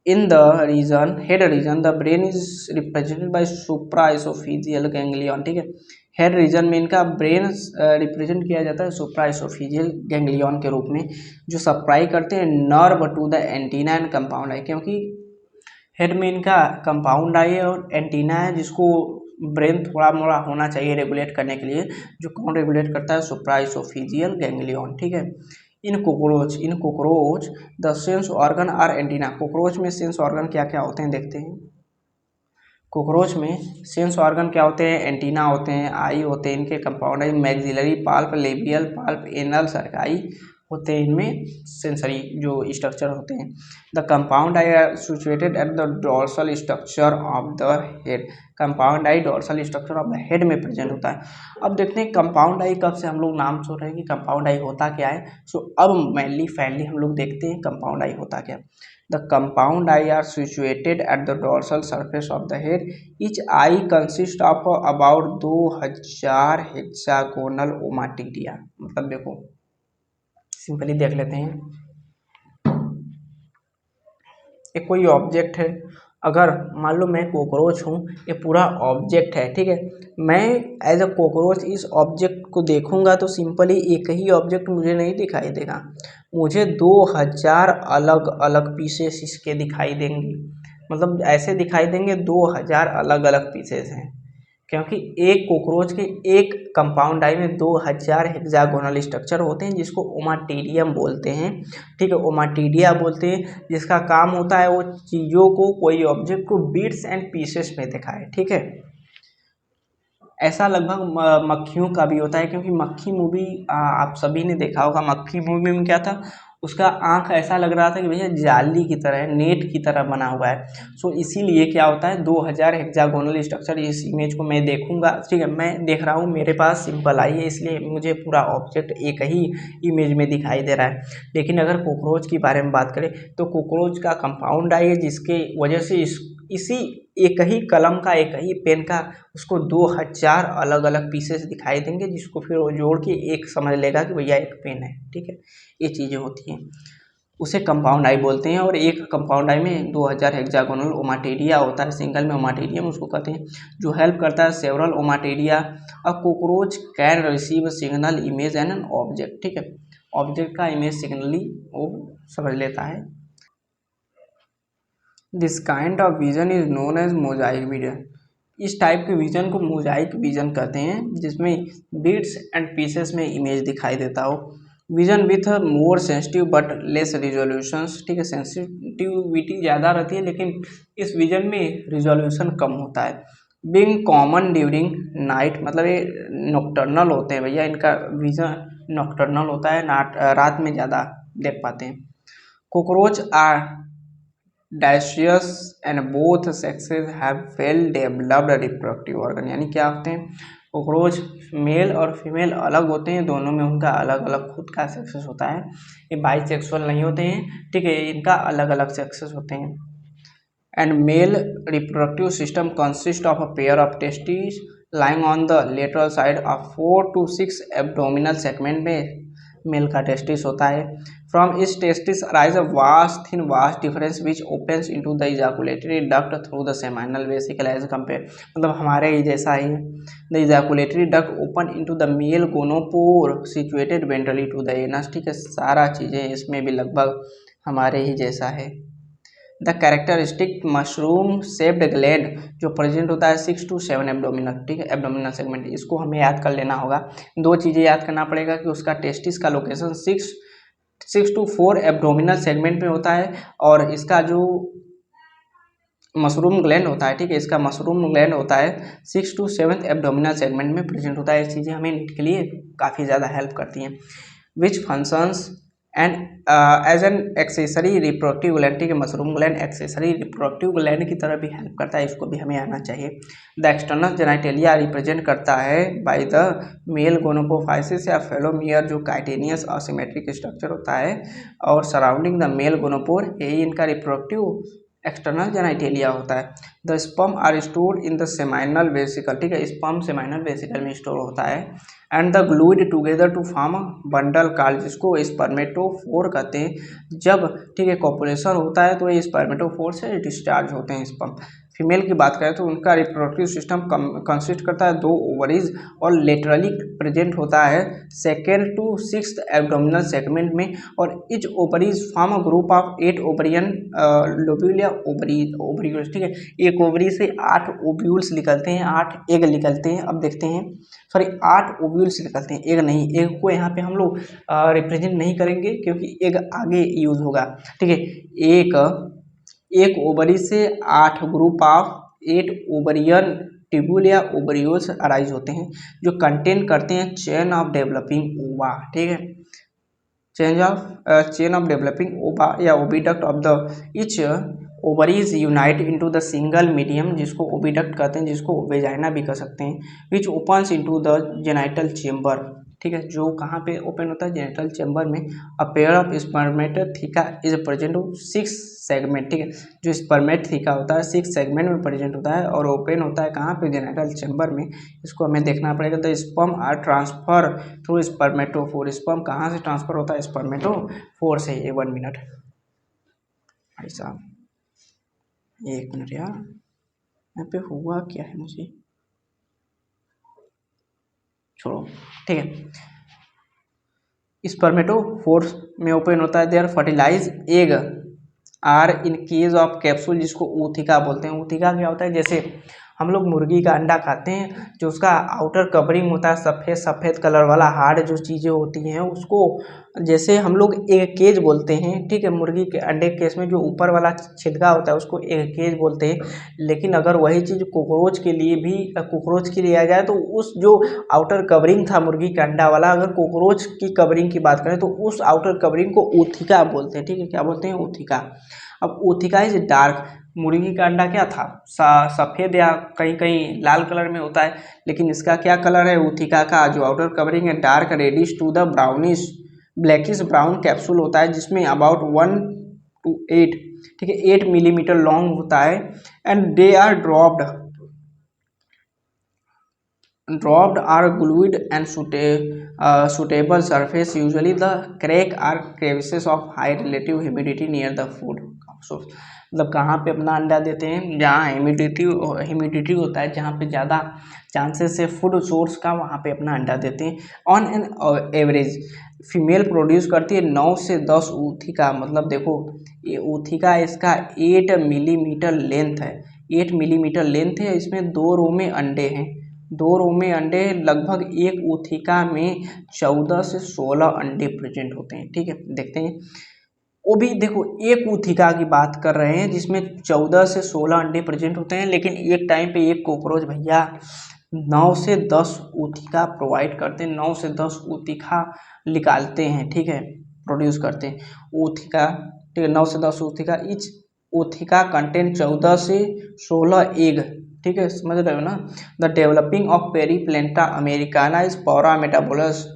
In the region, head region, the brain is represented by supraoesophageal ganglion, ठीक है। हेड रीजन में इनका ब्रेन रिप्रेजेंट किया जाता है सुप्राएसोफेजियल गैंग्लियन के रूप में, जो सप्लाई करते हैं nerve to the antenna and compound eye, क्योंकि हेड में इनका कंपाउंड आई है और एंटीना है जिसको ब्रेन थोड़ा मोड़ा होना चाहिए रेगुलेट करने के लिए, जो कौन रेगुलेट करता है, सुप्राएसोफेजियल गैंग्लियन। ठीक है। In cockroach the sense organ are antenna. Cockroach में सेंस ऑर्गन क्या क्या होते हैं देखते हैं। कोकरोच में सेंस ऑर्गन क्या होते हैं, एंटीना होते हैं, आई होते हैं, इनके compound eye, maxillary palp, labial palp, anal cerci होते हैं, इनमें सेंसरी जो स्ट्रक्चर होते हैं। The compound eye are situated at the dorsal structure of the head. Compound eye dorsal structure of the head में प्रेजेंट होता है। अब देखते हैं कंपाउंड आई कब से हम लोग नाम सुन रहे हैं कि कंपाउंड आई होता क्या है। सो अब मेनली फाइनली हम लोग देखते हैं कंपाउंड आई होता क्या। The compound eye are situated at the dorsal surface of the head. Each eye consists of about 2000 hexagonal ommatidia। मतलब देखो सिंपली देख लेते हैं। एक कोई ऑब्जेक्ट है, अगर मान लो मैं कोकरोच हूँ, ये पूरा ऑब्जेक्ट है, ठीक है। मैं एज अ कोकरोच इस ऑब्जेक्ट को देखूंगा तो सिंपली एक ही ऑब्जेक्ट मुझे नहीं दिखाई देगा, मुझे 2000 अलग अलग पीसेस इसके दिखाई देंगे। मतलब ऐसे दिखाई देंगे 2000 अलग अलग पीसेस हैं, क्योंकि एक कोकरोच के एक कंपाउंड आई में 2000 हेक्सागोनल स्ट्रक्चर होते हैं, जिसको ओमाटीडियम बोलते हैं। ठीक है, ओमाटीडिया बोलते हैं, जिसका काम होता है वो चीज़ों को, कोई ऑब्जेक्ट को बिट्स एंड पीसेस में दिखाए। ठीक है, ऐसा लगभग मक्खियों का भी होता है, क्योंकि मक्खी मूवी आप सभी ने देखा होगा। मक्खी मूवी में क्या था, उसका आंख ऐसा लग रहा था कि भैया जाली की तरह है, नेट की तरह बना हुआ है। सो इसीलिए क्या होता है, 2000 हेक्सागोनल स्ट्रक्चर। इस इमेज को मैं देखूंगा, ठीक है, मैं देख रहा हूँ, मेरे पास सिंपल आई है, इसलिए मुझे पूरा ऑब्जेक्ट एक ही इमेज में दिखाई दे रहा है। लेकिन अगर कॉकरोच के बारे में बात करें तो कॉकरोच का कंपाउंड आई है, जिसके वजह से इसी एक ही कलम का, एक ही पेन का उसको 2000 अलग अलग पीसेस दिखाई देंगे, जिसको फिर वो जोड़ के एक समझ लेगा कि भैया एक पेन है। ठीक है, ये चीज़ें होती हैं, उसे कंपाउंड आई बोलते हैं। और एक कंपाउंड आई में 2000 हेक्सागोनल ओमाटेरिया होता है, सिंगल में ओमाटेरियम उसको कहते हैं, जो हेल्प करता है several ommatidia. A cockroach can receive signal image and an object. ठीक है, ऑब्जेक्ट का इमेज सिग्नली वो समझ लेता है। This kind of vision is known as mosaic vision. इस टाइप के विजन को मोजाइक विजन कहते हैं, जिसमें बिट्स एंड पीसेस में इमेज दिखाई देता हो। Vision with more sensitive but less resolutions. ठीक है, सेंसिटिविटी ज़्यादा रहती है, लेकिन इस विजन में रिजोल्यूशन कम होता है। बीइंग कॉमन ड्यूरिंग नाइट, मतलब ये नॉकटर्नल होते हैं भैया, इनका विजन नॉकटर्नल होता है, रात में ज़्यादा देख पाते हैं। Cockroach are dioecious and both sexes have well developed reproductive organ. यानी क्या होते हैं, कोकरोच मेल और फीमेल अलग होते हैं, दोनों में उनका अलग अलग खुद का सेक्सेस होता है, ये बाइसेक्सुअल नहीं होते हैं। ठीक है, इनका अलग अलग सेक्सेस होते हैं। And male reproductive system consist of a pair of testis lying on the lateral side of 4 to 6 abdominal segment में मेल का टेस्टिस होता है। फ्रॉम इस testis arise a vas thin vas deferens which opens into the ejaculatory duct through the seminal vesicle as compare. मतलब हमारे ही जैसा ही the ejaculatory duct open into the male gonopore situated ventrally to the anus. ठीक है, सारा चीज़ें इसमें भी लगभग हमारे ही जैसा है। The characteristic mushroom shaped gland जो प्रेजेंट होता है 6 to 7 एब्डोमिनल। ठीक है, एब्डोमिनल सेगमेंट, इसको हमें याद कर लेना होगा। दो चीज़ें याद करना पड़ेगा कि उसका टेस्टिस का लोकेशन 6 to 4 एब्डोमिनल सेगमेंट में होता है, और इसका जो मशरूम ग्लैंड होता है, ठीक है, इसका मशरूम ग्लैंड होता है 6 to 7 एब्डोमिनल सेगमेंट में प्रेजेंट होता है। ये चीज़ें हमें नीट के लिए काफ़ी ज़्यादा हेल्प करती हैं। Which functions and as an accessory reproductive gland. ठीक है, mushroom gland accessory reproductive gland की तरह भी हेल्प करता है, इसको भी हमें आना चाहिए। द एक्सटर्नल जेनाइटेलिया रिप्रेजेंट करता है बाय द मेल गोनोपोफाइसिस या फेलोमियर, जो काइटेनियस असिमेट्रिक स्ट्रक्चर होता है, और सराउंडिंग द मेल गोनोपोर, यही इनका रिप्रोडक्टिव एक्सटर्नल जेनाइटेलिया होता है। The sperm are stored in the seminal vesicle. ठीक है, स्पर्म सेमाइनल वेसिकल में स्टोर होता है। And the glued together to form bundle called, जिसको स्पर्मेटोफोर कहते हैं। जब, ठीक है, कॉपुलेशन होता है तो ये स्पर्मेटोफोर से डिस्चार्ज होते हैं स्पर्म। फीमेल की बात करें तो उनका रिप्रोडक्टिव सिस्टम कंसिस्ट करता है 2 ओवरीज और लेटरली प्रेजेंट होता है 2nd to 6th abdominal segment में, और etch ovaries form a group of 8 ovarian lobule या ओवरीज। ठीक है, एक ओवरी से 8 ओव्यूल्स निकलते हैं, 8 एग निकलते हैं। अब देखते हैं, सॉरी 8 ओव्यूल्स निकलते हैं, एग नहीं। एग को यहाँ पे हम लोग रिप्रेजेंट नहीं करेंगे क्योंकि एग आगे यूज होगा। ठीक है, एक ओवरी से 8 ग्रुप ऑफ 8 ओवरियन ट्यूब्यूल या ओवरियोल्स अराइज होते हैं जो कंटेन करते हैं चेन ऑफ डेवलपिंग ओवा। ठीक है, चेन ऑफ डेवलपिंग ओवा या oviduct of the each ovaries unite into the single medium, जिसको ओविडक्ट कहते हैं, जिसको वेजाइना भी कह सकते हैं, विच opens into the genital chamber. ठीक है, जो कहाँ पे ओपन होता है, जेनिटल चेम्बर में। A pair of spermatheca is present 6 segment. ठीक है, जो स्पर्मेटोथीका होता है 6 सेगमेंट में प्रेजेंट होता है और ओपन होता है कहाँ पे, जेनिटल चेम्बर में। इसको हमें देखना पड़ेगा। The sperm are transfer through spermatophore. Sperm कहाँ से ट्रांसफर होता है, स्पर्मेटोफोर से। ये 1 मिनट भाई साहब, 1 मिनट यार, यहाँ पे हुआ क्या है मुझे, छोड़ो। ठीक है, स्पर्मेटोफोर्स में ओपन होता है। There fertilise egg are in case of capsule, जिसको ऊथिका बोलते हैं। ऊथिका क्या होता है, जैसे हम लोग मुर्गी का अंडा खाते हैं, जो उसका आउटर कवरिंग होता है सफ़ेद सफ़ेद कलर वाला हार्ड जो चीज़ें होती हैं, उसको जैसे हम लोग एग केज बोलते हैं। ठीक है, मुर्गी के अंडे के केस में जो ऊपर वाला छिलका होता है उसको एग केज बोलते हैं। लेकिन अगर वही चीज़ कॉकरोच के लिए भी कॉकरोच के लिए आ जाए तो उस जो आउटर कवरिंग था मुर्गी का अंडा वाला, अगर कॉकरोच की कवरिंग की बात करें तो उस आउटर कवरिंग को ऊथिका बोलते हैं। ठीक है, क्या बोलते हैं, ऊथिका। अब ऊथिका इज डार्क। मुर्गी का अंडा क्या था, सफ़ेद या कहीं कहीं लाल कलर में होता है, लेकिन इसका क्या कलर है, ऊथिका का जो आउटर कवरिंग है dark reddish to the brownish blackish brown capsule होता है, जिसमें अबाउट 1 to 8, ठीक है, 8 मिलीमीटर लॉन्ग होता है। And they are dropped are glued and suitable surface, usually the crack or crevices of high relative humidity near the food source। मतलब कहाँ पे अपना अंडा देते हैं, जहाँ ह्यूमिडिटी होता है, जहाँ पे ज़्यादा चांसेस है फूड सोर्स का, वहाँ पे अपना अंडा देते हैं। On an average female produce करती है 9 से 10 ऊथिका। मतलब देखो, ये ऊथिका इसका 8 मिलीमीटर लेंथ है, 8 मिलीमीटर लेंथ है। इसमें 2 रो में अंडे हैं, 2 रो में अंडे, लगभग एक ऊथिका में 14 से 16 अंडे प्रेजेंट होते हैं। ठीक है, देखते हैं, वो भी देखो एक ऊथिका की बात कर रहे हैं जिसमें 14 से 16 अंडे प्रेजेंट होते हैं, लेकिन एक टाइम पे एक कॉकरोच भैया 9 से 10 ऊथिका प्रोवाइड करते हैं, 9 से 10 ऊथिका निकालते हैं। ठीक है, प्रोड्यूस करते हैं ऊथिका। ठीक है, 9 से 10 ऊथिका। इच ऊथिका कंटेन 14 से 16 एग। ठीक है, समझ रहे हो ना। The developing of Periplaneta americana is paurometabolous,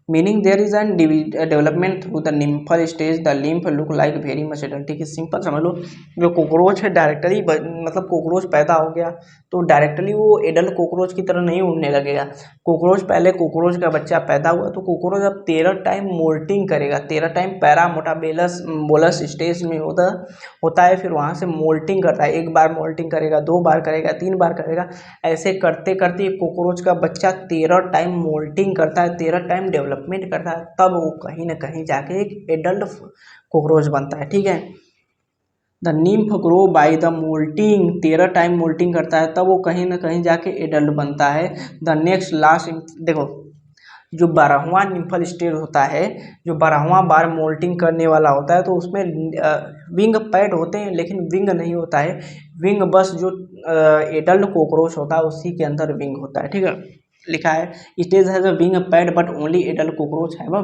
meaning there is an development through the nymphal stage, the nymph look like very much adult. ठीक है, सिंपल समझ लो, जो कॉकरोच है डायरेक्टली, मतलब कॉकरोच पैदा हो गया तो डायरेक्टली वो एडल्ट कॉकरोच की तरह नहीं उड़ने लगेगा। कॉकरोच पहले, कॉकरोच का बच्चा पैदा हुआ तो कॉकरोच अब 13 टाइम मोल्टिंग करेगा, 13 टाइम पैरामोटाबेलस बोलस स्टेज में होता है, फिर वहाँ से मोल्टिंग करता है। 1 बार मोल्टिंग करेगा, 2 बार करेगा, 3 बार करेगा, ऐसे करते करते कॉकरोच का बच्चा 13 टाइम मोल्टिंग करता है, 13 टाइम डेवलपमेंट करता है, तब वो कहीं ना कहीं जाके एक एडल्ट कॉकरोच बनता है। ठीक है, the nymph grow by the moulting, 13 time moulting करता है, तब वो कहीं ना कहीं जाके एडल्ट बनता है। द नेक्स्ट लास्ट, देखो जो 12वां निम्फल स्टेज होता है, जो 12वां बार मोल्टिंग करने वाला होता है, तो उसमें विंग पैड होते हैं, लेकिन विंग नहीं होता है। विंग बस जो एडल्ट कॉकरोच होता है उसी के अंदर विंग होता है। ठीक है, लिखा है stage has a wing pad but only adult cockroach है वह।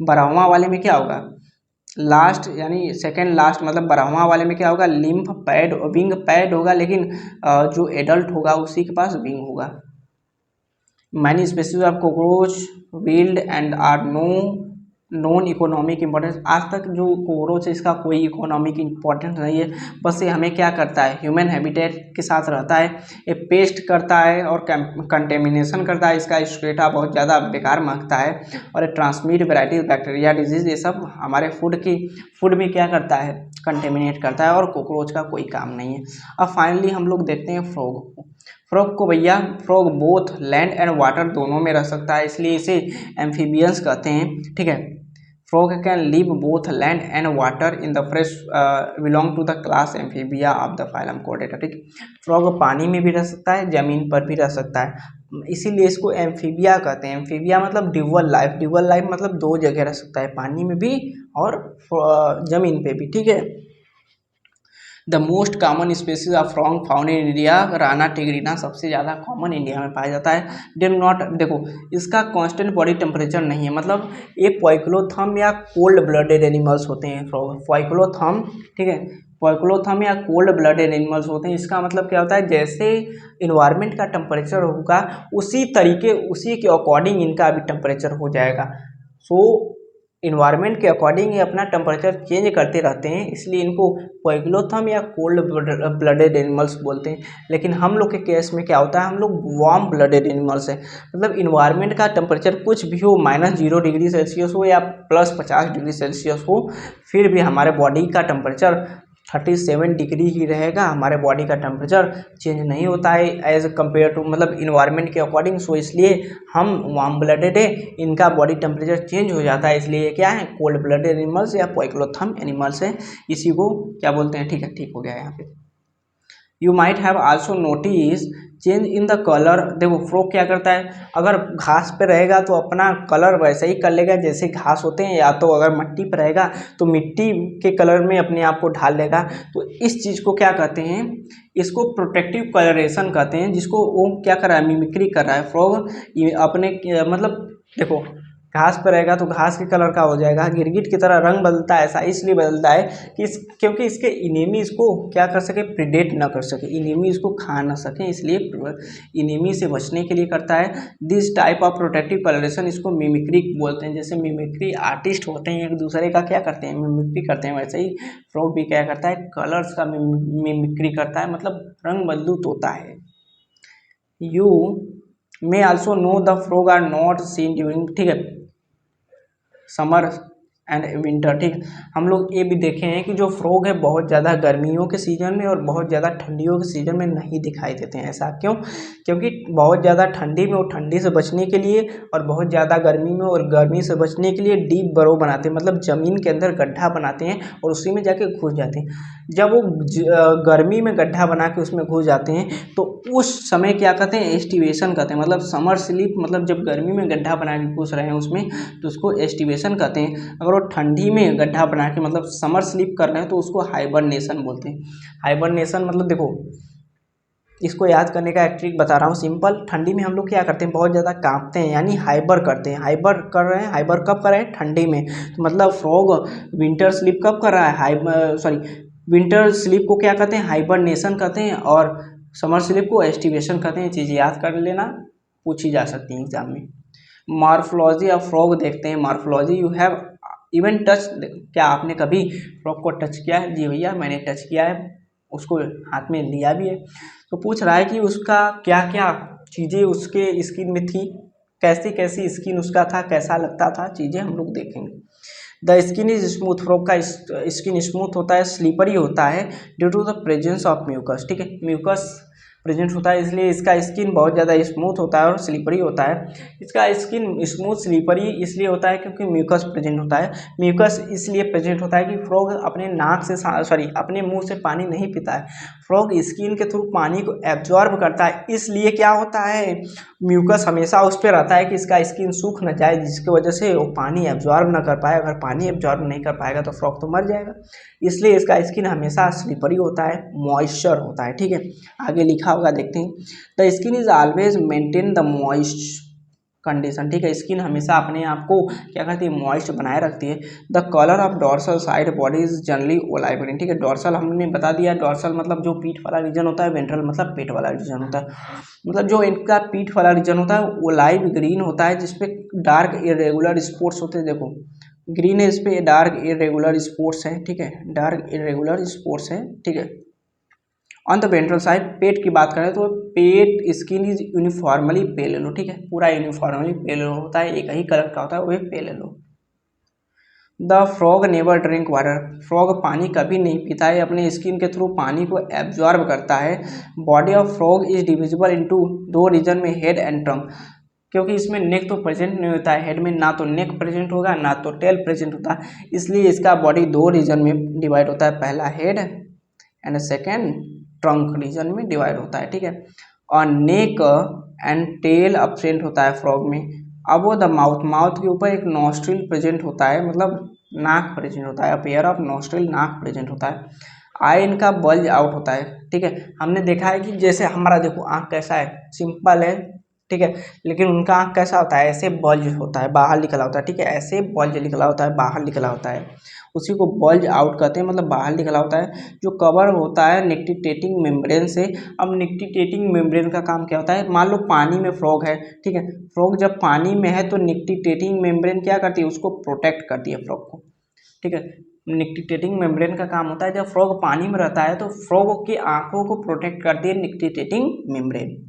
12वां वाले में क्या होगा, लास्ट यानी सेकेंड लास्ट, मतलब 12वां वाले में क्या होगा, लिम्फ पैड, विंग पैड होगा, लेकिन जो एडल्ट होगा उसी के पास विंग होगा। Many species of cockroach wild and are known non economic importance, आज तक जो कोकरोच है इसका कोई इकोनॉमिक इम्पोर्टेंस नहीं है, बस ये हमें क्या करता है, ह्यूमन हैबिटेट के साथ रहता है, ये पेस्ट करता है और कंटेमिनेशन करता है, इसका स्ट्रेटा बहुत ज़्यादा बेकार मांगता है, और ये ट्रांसमिट वैराइटीज बैक्टीरिया डिजीज, ये सब हमारे फूड में क्या करता है, कंटेमिनेट करता है, और कोकरोच का कोई काम नहीं है। अब फाइनली हम लोग देखते हैं फ्रॉग को भैया, frog both land and water दोनों में रह सकता है, इसलिए इसे एम्फीबियंस कहते हैं, ठीक है। Frog can live both land and water in the fresh, belong to the class amphibia of the phylum chordata, ठीक। फ्रॉग पानी में भी रह सकता है, जमीन पर भी रह सकता है, इसीलिए इसको एम्फीबिया कहते हैं। एम्फीबिया मतलब ड्यूअल लाइफ मतलब दो जगह रह सकता है, पानी में भी और जमीन पे भी, ठीक है। The most common species of frog found in India, Rana टिग्रिना सबसे ज़्यादा कॉमन इंडिया में पाया जाता है। डू नॉट, देखो इसका कांस्टेंट बॉडी टेम्परेचर नहीं है, मतलब ये पोइक्लोथर्म या कोल्ड ब्लडेड एनिमल्स होते हैं फ्रॉग, पोइक्लोथर्म, ठीक है, पोइक्लोथर्म या कोल्ड ब्लडेड एनिमल्स होते हैं। इसका मतलब क्या होता है, जैसे इन्वायरमेंट का टेम्परेचर होगा उसी के अकॉर्डिंग इनका भी टेम्परेचर हो जाएगा। सो इन्वायरमेंट के अकॉर्डिंग ये अपना टेम्परेचर चेंज करते रहते हैं, इसलिए इनको पोइक्लोथर्म या कोल्ड ब्लडेड एनिमल्स बोलते हैं। लेकिन हम लोग के केस में क्या होता है, हम लोग वार्म ब्लडेड एनिमल्स हैं, मतलब इन्वायरमेंट का टेम्परेचर कुछ भी हो, -0 डिग्री सेल्सियस हो या +50 डिग्री सेल्सियस हो, फिर भी हमारे बॉडी का टेम्परेचर 37 डिग्री ही रहेगा, हमारे बॉडी का टेम्परेचर चेंज नहीं होता है एज कम्पेयर टू, मतलब इन्वायरमेंट के अकॉर्डिंग। सो इसलिए हम वार्म ब्लडेड है, इनका बॉडी टेम्परेचर चेंज हो जाता है, इसलिए क्या है, कोल्ड ब्लडेड एनिमल्स या पोइक्लोथर्म एनिमल्स है, इसी को क्या बोलते हैं, ठीक है, ठीक हो गया यहाँ पे। You might have also notice change in the colour, देखो फ्रॉग क्या करता है, अगर घास पे रहेगा तो अपना कलर वैसे ही कर लेगा जैसे घास होते हैं, या तो अगर मिट्टी पे रहेगा तो मिट्टी के कलर में अपने आप को ढाल लेगा। तो इस चीज़ को क्या कहते हैं, इसको प्रोटेक्टिव कलरेशन कहते हैं, जिसको वो क्या कर रहा है, मिमिक्री कर रहा है फ्रॉग अपने, मतलब देखो घास पर रहेगा तो घास के कलर का हो जाएगा, गिरगिट की तरह रंग बदलता है, ऐसा इसलिए बदलता है कि क्योंकि इसके इनेमी इसको क्या कर सके, प्रिडेट ना कर सके, इनेमी इसको खा ना सके, इसलिए इनेमी से बचने के लिए करता है। This type of protective colouration इसको मिमिक्री बोलते हैं। जैसे मिमिक्री आर्टिस्ट होते हैं, एक दूसरे का क्या करते हैं, मिमिक्री करते हैं, वैसे ही फ्रॉग भी क्या करता है, कलर्स का मिमिक्री करता है, मतलब रंग बदलूत होता है। You may also know the frog are not seen during, ठीक है, समर एंड विंटर, ठीक। हम लोग ये भी देखे हैं कि जो फ्रॉग है बहुत ज़्यादा गर्मियों के सीज़न में और बहुत ज़्यादा ठंडियों के सीज़न में नहीं दिखाई देते हैं। ऐसा क्यों, क्योंकि बहुत ज़्यादा ठंडी में वो ठंडी से बचने के लिए, और बहुत ज़्यादा गर्मी में और गर्मी से बचने के लिए डीप बरो बनाते हैं, मतलब ज़मीन के अंदर गड्ढा बनाते हैं और उसी में जाके घुस जाते हैं। जब वो गर्मी में गड्ढा बना के उसमें घुस जाते हैं तो उस समय क्या कहते हैं, एस्टिवेशन कहते हैं, मतलब समर स्लीप, मतलब जब गर्मी में गड्ढा बना के घुस रहे हैं उसमें तो उसको एस्टिवेशन कहते हैं। अगर वो ठंडी में गड्ढा बना के मतलब समर स्लीप कर रहे हैं तो उसको हाइबरनेशन बोलते हैं। हाइबरनेशन मतलब देखो, इसको याद करने का एक ट्रिक बता रहा हूँ सिंपल। ठंडी में हम लोग क्या करते हैं, बहुत ज़्यादा कांपते हैं, यानी हाइबर करते हैं। हाइबर कर रहे हैं, हाइबर कब कर रहे हैं, ठंडी में। तो मतलब फ्रॉग विंटर स्लीप कब कर रहा है, विंटर स्लीप को क्या कहते हैं, हाइबरनेशन कहते हैं, और समर स्लीप को एस्टिवेशन कहते हैं। चीज़ याद कर लेना, पूछी जा सकती है एग्जाम में। मॉर्फोलॉजी ऑफ फ्रॉग देखते हैं। Morphology, you have even touch, क्या आपने कभी फ्रॉग को टच किया है? जी भैया मैंने टच किया है, उसको हाथ में लिया भी है। तो पूछ रहा है कि उसका क्या क्या चीज़ें उसके स्किन में थी, कैसी कैसी स्किन उसका था, कैसा लगता था, चीज़ें हम लोग देखेंगे। The skin is smooth, frog का स्किन स्मूथ होता है, स्लीपरी होता है due to the presence of mucus, ठीक है, म्यूकस प्रेजेंट होता है इसलिए इसका स्किन बहुत ज़्यादा स्मूथ होता है और स्लीपरी होता है। इसका स्किन स्मूथ स्लीपरी इसलिए होता है क्योंकि म्यूकस प्रेजेंट होता है। म्यूकस इसलिए प्रेजेंट होता है कि फ्रॉग अपने नाक से अपने मुंह से पानी नहीं पीता है, फ्रॉग स्किन के थ्रू पानी को एब्जॉर्ब करता है। इसलिए क्या होता है, म्यूकस हमेशा उस पर रहता है कि इसका स्किन सूख न जाए, जिसकी वजह से वो पानी एब्जॉर्ब न कर पाए। अगर पानी एब्जॉर्ब नहीं कर पाएगा तो फ्रॉग तो मर जाएगा, इसलिए इसका स्किन हमेशा स्लीपरी होता है, मॉइस्चर होता है, ठीक है। आगे लिखा होगा, देखते हैं। The skin is always maintain the moist condition, ठीक है, स्किन हमेशा अपने आप को क्या करती है, मॉइस्ट बनाए रखती है। The colour of dorsal side body is generally olive green, ठीक है, डॉर्सल हमने बता दिया, डॉर्सल मतलब जो पीठ वाला रीजन होता है, वेंट्रल मतलब पेट वाला रीजन होता है, मतलब जो इनका पीठ वाला रीजन होता है वो ओलाइव ग्रीन होता है, जिसपे डार्क इरेगुलर स्पॉट्स होते हैं। देखो ग्रीन है, इस पे डार्क इरेगुलर स्पॉट्स हैं, ठीक है, डार्क इरेगुलर स्पॉट्स हैं, ठीक है। ऑन द वेंट्रल साइड पेट की बात करें तो पेट skin is uniformly pale yellow, ठीक है, पूरा यूनिफॉर्मली पेल येलो होता है, एक ही कलर का होता है, वो pale yellow. The frog never drink water, frog पानी कभी नहीं पीता है, अपने स्किन के थ्रू पानी को एब्जॉर्ब करता है। Body of frog is divisible into दो रीजन में, हेड एंड ट्रंक, क्योंकि इसमें नेक तो प्रेजेंट नहीं होता है, हेड में ना तो नेक प्रेजेंट होगा ना तो टेल प्रेजेंट होता है, इसलिए इसका बॉडी दो रीजन में डिवाइड होता है, पहला head and second trunk reason में डिवाइड होता है, ठीक है। और नेक एंड टेल अब्सेंट होता है फ्रॉग में। अब वो द माउथ, माउथ के ऊपर एक नॉस्ट्रिल प्रेजेंट होता है, मतलब नाक प्रेजेंट होता है, पेयर ऑफ नॉस्ट्रिल, नाक प्रेजेंट होता है। आई इनका बल्ज आउट होता है, ठीक है। हमने देखा है कि जैसे हमारा देखो आँख कैसा है, सिंपल है, ठीक है, लेकिन उनका आँख कैसा होता है, ऐसे बल्ज होता है, बाहर निकला होता है, ठीक है, ऐसे बल्ज निकला होता है, बाहर निकला होता है, उसी को बल्ज आउट कहते हैं, मतलब बाहर निकला होता है, जो कवर होता है निक्टिटेटिंग मेम्ब्रेन से। अब निक्टिटेटिंग मेम्ब्रेन का काम क्या होता है, मान लो पानी में फ्रॉग है, ठीक है, फ्रॉग जब पानी में है तो निक्टिटेटिंग मेम्ब्रेन क्या करती है, उसको प्रोटेक्ट करती है फ्रॉग को, ठीक है। निक्टिटेटिंग मेम्ब्रेन का काम होता है, जब फ्रॉग पानी में रहता है तो फ्रॉग की आंखों को प्रोटेक्ट करती है nictitating membrane.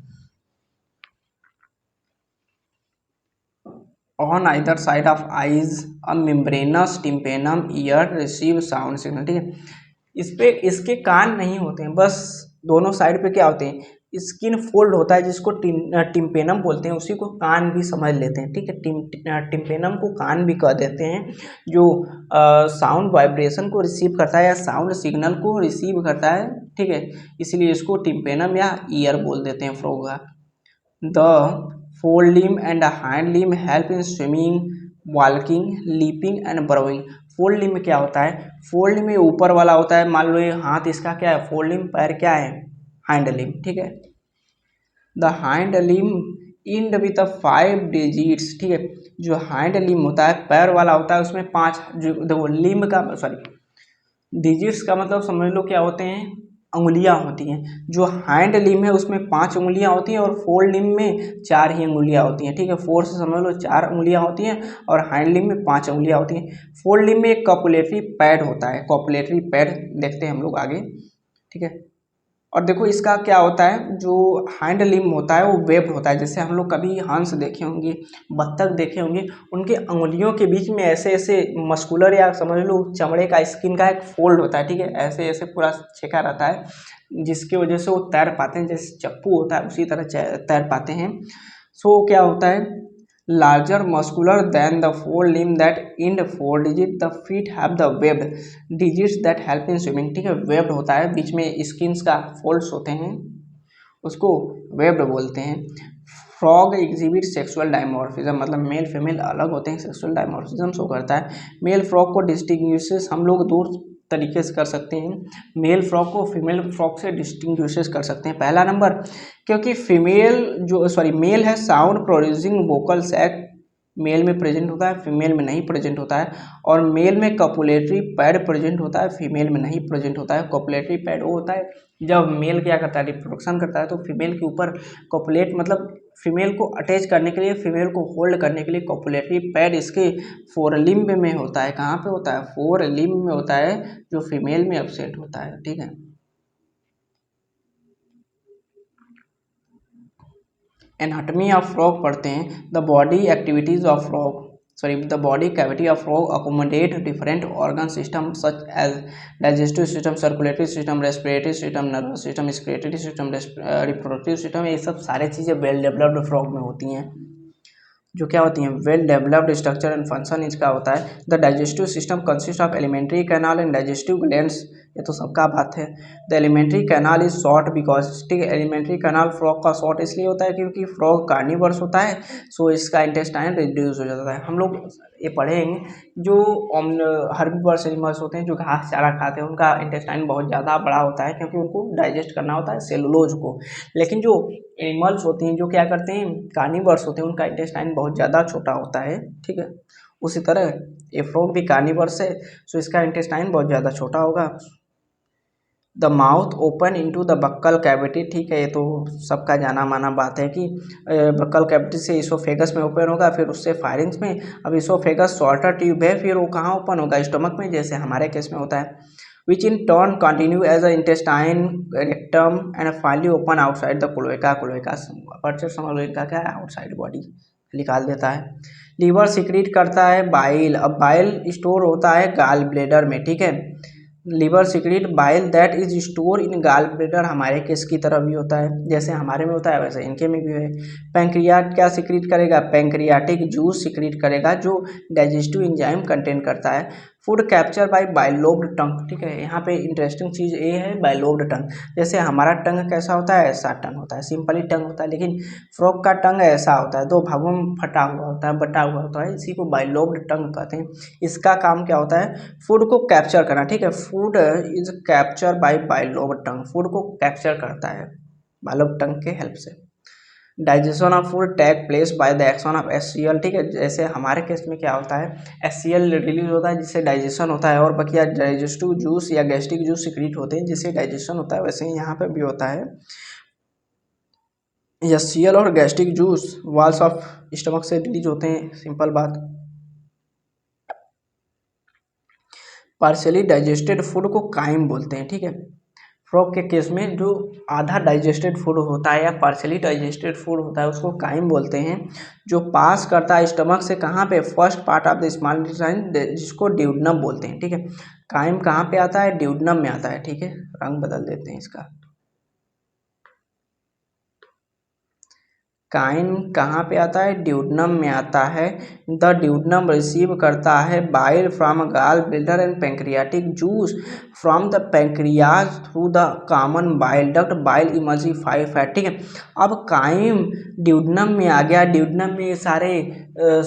On either side of eyes a membranes tympanum year receive sound signal, ठीक है। इस पे इसके कान नहीं होते हैं, बस दोनों साइड पे क्या होते हैं, स्किन फोल्ड होता है, जिसको टिम्पेनम बोलते हैं, उसी को कान भी समझ लेते हैं, ठीक है, टिम्पेनम को कान भी कह देते हैं, जो साउंड वाइब्रेशन को रिसीव करता है या साउंड सिग्नल को रिसीव करता है, ठीक है, इसलिए इसको टिम्पेनम या ईयर बोल देते हैं फ्रॉग का। The fore limb and hind limb help in swimming, walking, leaping and burrowing। Fore limb क्या होता है, फोर लिम ये ऊपर वाला होता है, मान लो ये हाथ इसका क्या है, फोर लिम, पैर क्या है, हाइंड लिम, ठीक है। The hind limb end with 5 digits, ठीक है, जो हाइंड लिम होता है पैर वाला होता है, उसमें 5, जो देखो लिम का सॉरी डिजिट्स का मतलब समझ लो क्या होते हैं, अंगुलियां होती हैं, जो हैंड लिम है उसमें 5 उंगलियां होती हैं और फोर लिम में 4 ही उंगलियां होती हैं, ठीक है, फोर से समझ लो 4 उंगलियां होती हैं और हैंड लिम में 5 उंगलियां होती हैं। फोर लिम में एक कॉपुलेटरी पैड होता है, कॉपुलेटरी पैड देखते हैं हम लोग आगे, ठीक है। और देखो इसका क्या होता है, जो हैंड लिम होता है वो वेब्ड होता है, जैसे हम लोग कभी हंस देखे होंगे, बत्तख देखे होंगे, उनके अंगुलियों के बीच में ऐसे ऐसे मस्कुलर या समझ लो चमड़े का स्किन का एक फोल्ड होता है, ठीक है, ऐसे ऐसे पूरा छेका रहता है, जिसकी वजह से वो तैर पाते हैं, जैसे चप्पू होता है उसी तरह तैर पाते हैं। सो क्या होता है, larger muscular than the forelimb that end 4 digit, the feet have the webbed digits that help in swimming, ठीक है, webbed होता है, बीच में स्किन्स का फोल्ड्स होते हैं, उसको webbed बोलते हैं। फ्रॉग एग्जिबिट सेक्सुअल डायमॉर्फिज्म, मतलब मेल फीमेल अलग होते हैं, सेक्सुअल डायमॉर्फिज्म शो करता है। मेल फ्रॉग को डिस्टिंग्विशेस हम लोग दो तरीके से कर सकते हैं, मेल फ्रॉग को फीमेल फ्रॉग से डिस्टिंग्विशेस कर सकते हैं। पहला नंबर, क्योंकि फीमेल जो सॉरी मेल है sound producing vocal sac male में प्रेजेंट होता है, फीमेल में नहीं प्रेजेंट होता है, और मेल में कपुलेटरी पैड प्रेजेंट होता है, फीमेल में नहीं प्रेजेंट होता है। कपुलेटरी पैड वो होता है जब मेल क्या करता है, रिप्रोडक्शन करता है, तो फीमेल के ऊपर कॉपुलेट मतलब फीमेल को अटैच करने के लिए, फीमेल को होल्ड करने के लिए कॉपुलेटरी पैड इसके फोरलिम्ब में होता है। कहाँ पे होता है, फोरलिम्ब में होता है, जो फीमेल में एब्सेंट होता है, ठीक है। एनाटमी ऑफ फ्रॉग पढ़ते हैं, the body activities of frog sorry the body cavity of frog accommodate different organ system such as digestive system, circulatory system, respiratory system, nervous system, excretory system, reproductive system, ये सब सारे चीज़ें वेल डेवलप्ड फ्रॉग में होती हैं, जो क्या होती हैं, well developed structure and function इसका होता है। The digestive system consist of alimentary canal and digestive glands, ये तो सबका बात है। The alimentary canal is short because, ठीक है, एलिमेंट्री कैनाल फ्रॉग का शॉर्ट इसलिए होता है क्योंकि फ्रॉग कार्निवर्स होता है, सो इसका इंटेस्टाइन रिड्यूस हो जाता है। हम लोग ये पढ़ेंगे, जो हर्बीवर्स एनिमल्स होते हैं जो घास चारा खाते हैं, उनका इंटेस्टाइन बहुत ज़्यादा बड़ा होता है क्योंकि उनको डाइजेस्ट करना होता है सेलुलोज को, लेकिन जो एनिमल्स होते हैं जो क्या करते हैं, कार्निवर्स होते हैं, उनका इंटेस्टाइन बहुत ज़्यादा छोटा होता है, ठीक है। उसी तरह ये फ्रॉग भी कार्निवर्स है, सो इसका इंटेस्टाइन बहुत ज़्यादा छोटा होगा। The mouth open into the buccal cavity, ठीक है, ये तो सबका जाना माना बात है कि बक्कल कैविटी से इसोफेगस में ओपन होगा, फिर उससे फायरिंग्स में। अब इसोफेगस शॉर्टर ट्यूब है, फिर वो कहाँ ओपन होगा, स्टमक में, जैसे हमारे केस में होता है। Which in turn continue as a intestine, rectum and finally open outside the cloaca. Cloaca aperture समझ लो इनका क्या है, आउटसाइड बॉडी निकाल देता है। लीवर सिक्रीट करता है बाइल। अब बाइल स्टोर होता है गाल ब्लेडर में, ठीक है। Liver secrete bile that is store in gall bladder, हमारे केस की तरह भी होता है, जैसे हमारे में होता है वैसे इनके में भी है। पैंक्रियाट क्या सिक्रीट करेगा, पैंक्रियाटिक जूस सिक्रीट करेगा जो डाइजेस्टिव एंजाइम कंटेन करता है। फूड कैप्चर बाय बाइलोब्ड टंग, ठीक है, यहाँ पे इंटरेस्टिंग चीज़ ये है बाइलोब्ड टंग। जैसे हमारा टंग कैसा होता है, ऐसा टंग होता है, सिंपली टंग होता है, लेकिन फ्रॉग का टंग ऐसा होता है, दो भागों में फटा हुआ होता है, बटा हुआ होता है, इसी को बाइलोब्ड टंग कहते हैं। इसका काम क्या होता है, फूड को कैप्चर करना, ठीक है। Food is capture by bilobed tongue, food को कैप्चर करता है बाइलोब्ड टंग के हेल्प से। Digestion of food take place by the action of HCl, ठीक है, जैसे हमारे केस में क्या होता है, एचसीएल रिलीज होता है जिससे डाइजेशन होता है, और बकिया डाइजेस्टिव जूस या गैस्ट्रिक जूस सिक्रीट होते हैं जिससे डाइजेशन होता है, वैसे ही यहाँ पे भी होता है। एचसीएल और gastric juice walls of stomach से रिलीज होते हैं, सिंपल बात। पार्शियली डाइजेस्टेड फूड को काइम बोलते हैं, ठीक है। फ्रॉग के केस में जो आधा डाइजेस्टेड फूड होता है या पार्शियली डाइजेस्टेड फूड होता है उसको काइम बोलते हैं, जो पास करता है स्टमक से कहाँ पे, first part of the small intestine, जिसको ड्यूडनम बोलते हैं, ठीक है। काइम कहाँ पे आता है, ड्यूडनम में आता है, ठीक है। रंग बदल देते हैं इसका। काइन कहाँ पे आता है, ड्यूडनम में आता है। द ड्यूडनम रिसीव करता है bile from gall bladder and pancreatic juice from the pancreas through the common bile duct bile emulsify fat, ठीक है। अब काइम ड्यूडनम में आ गया, ड्यूडनम में सारे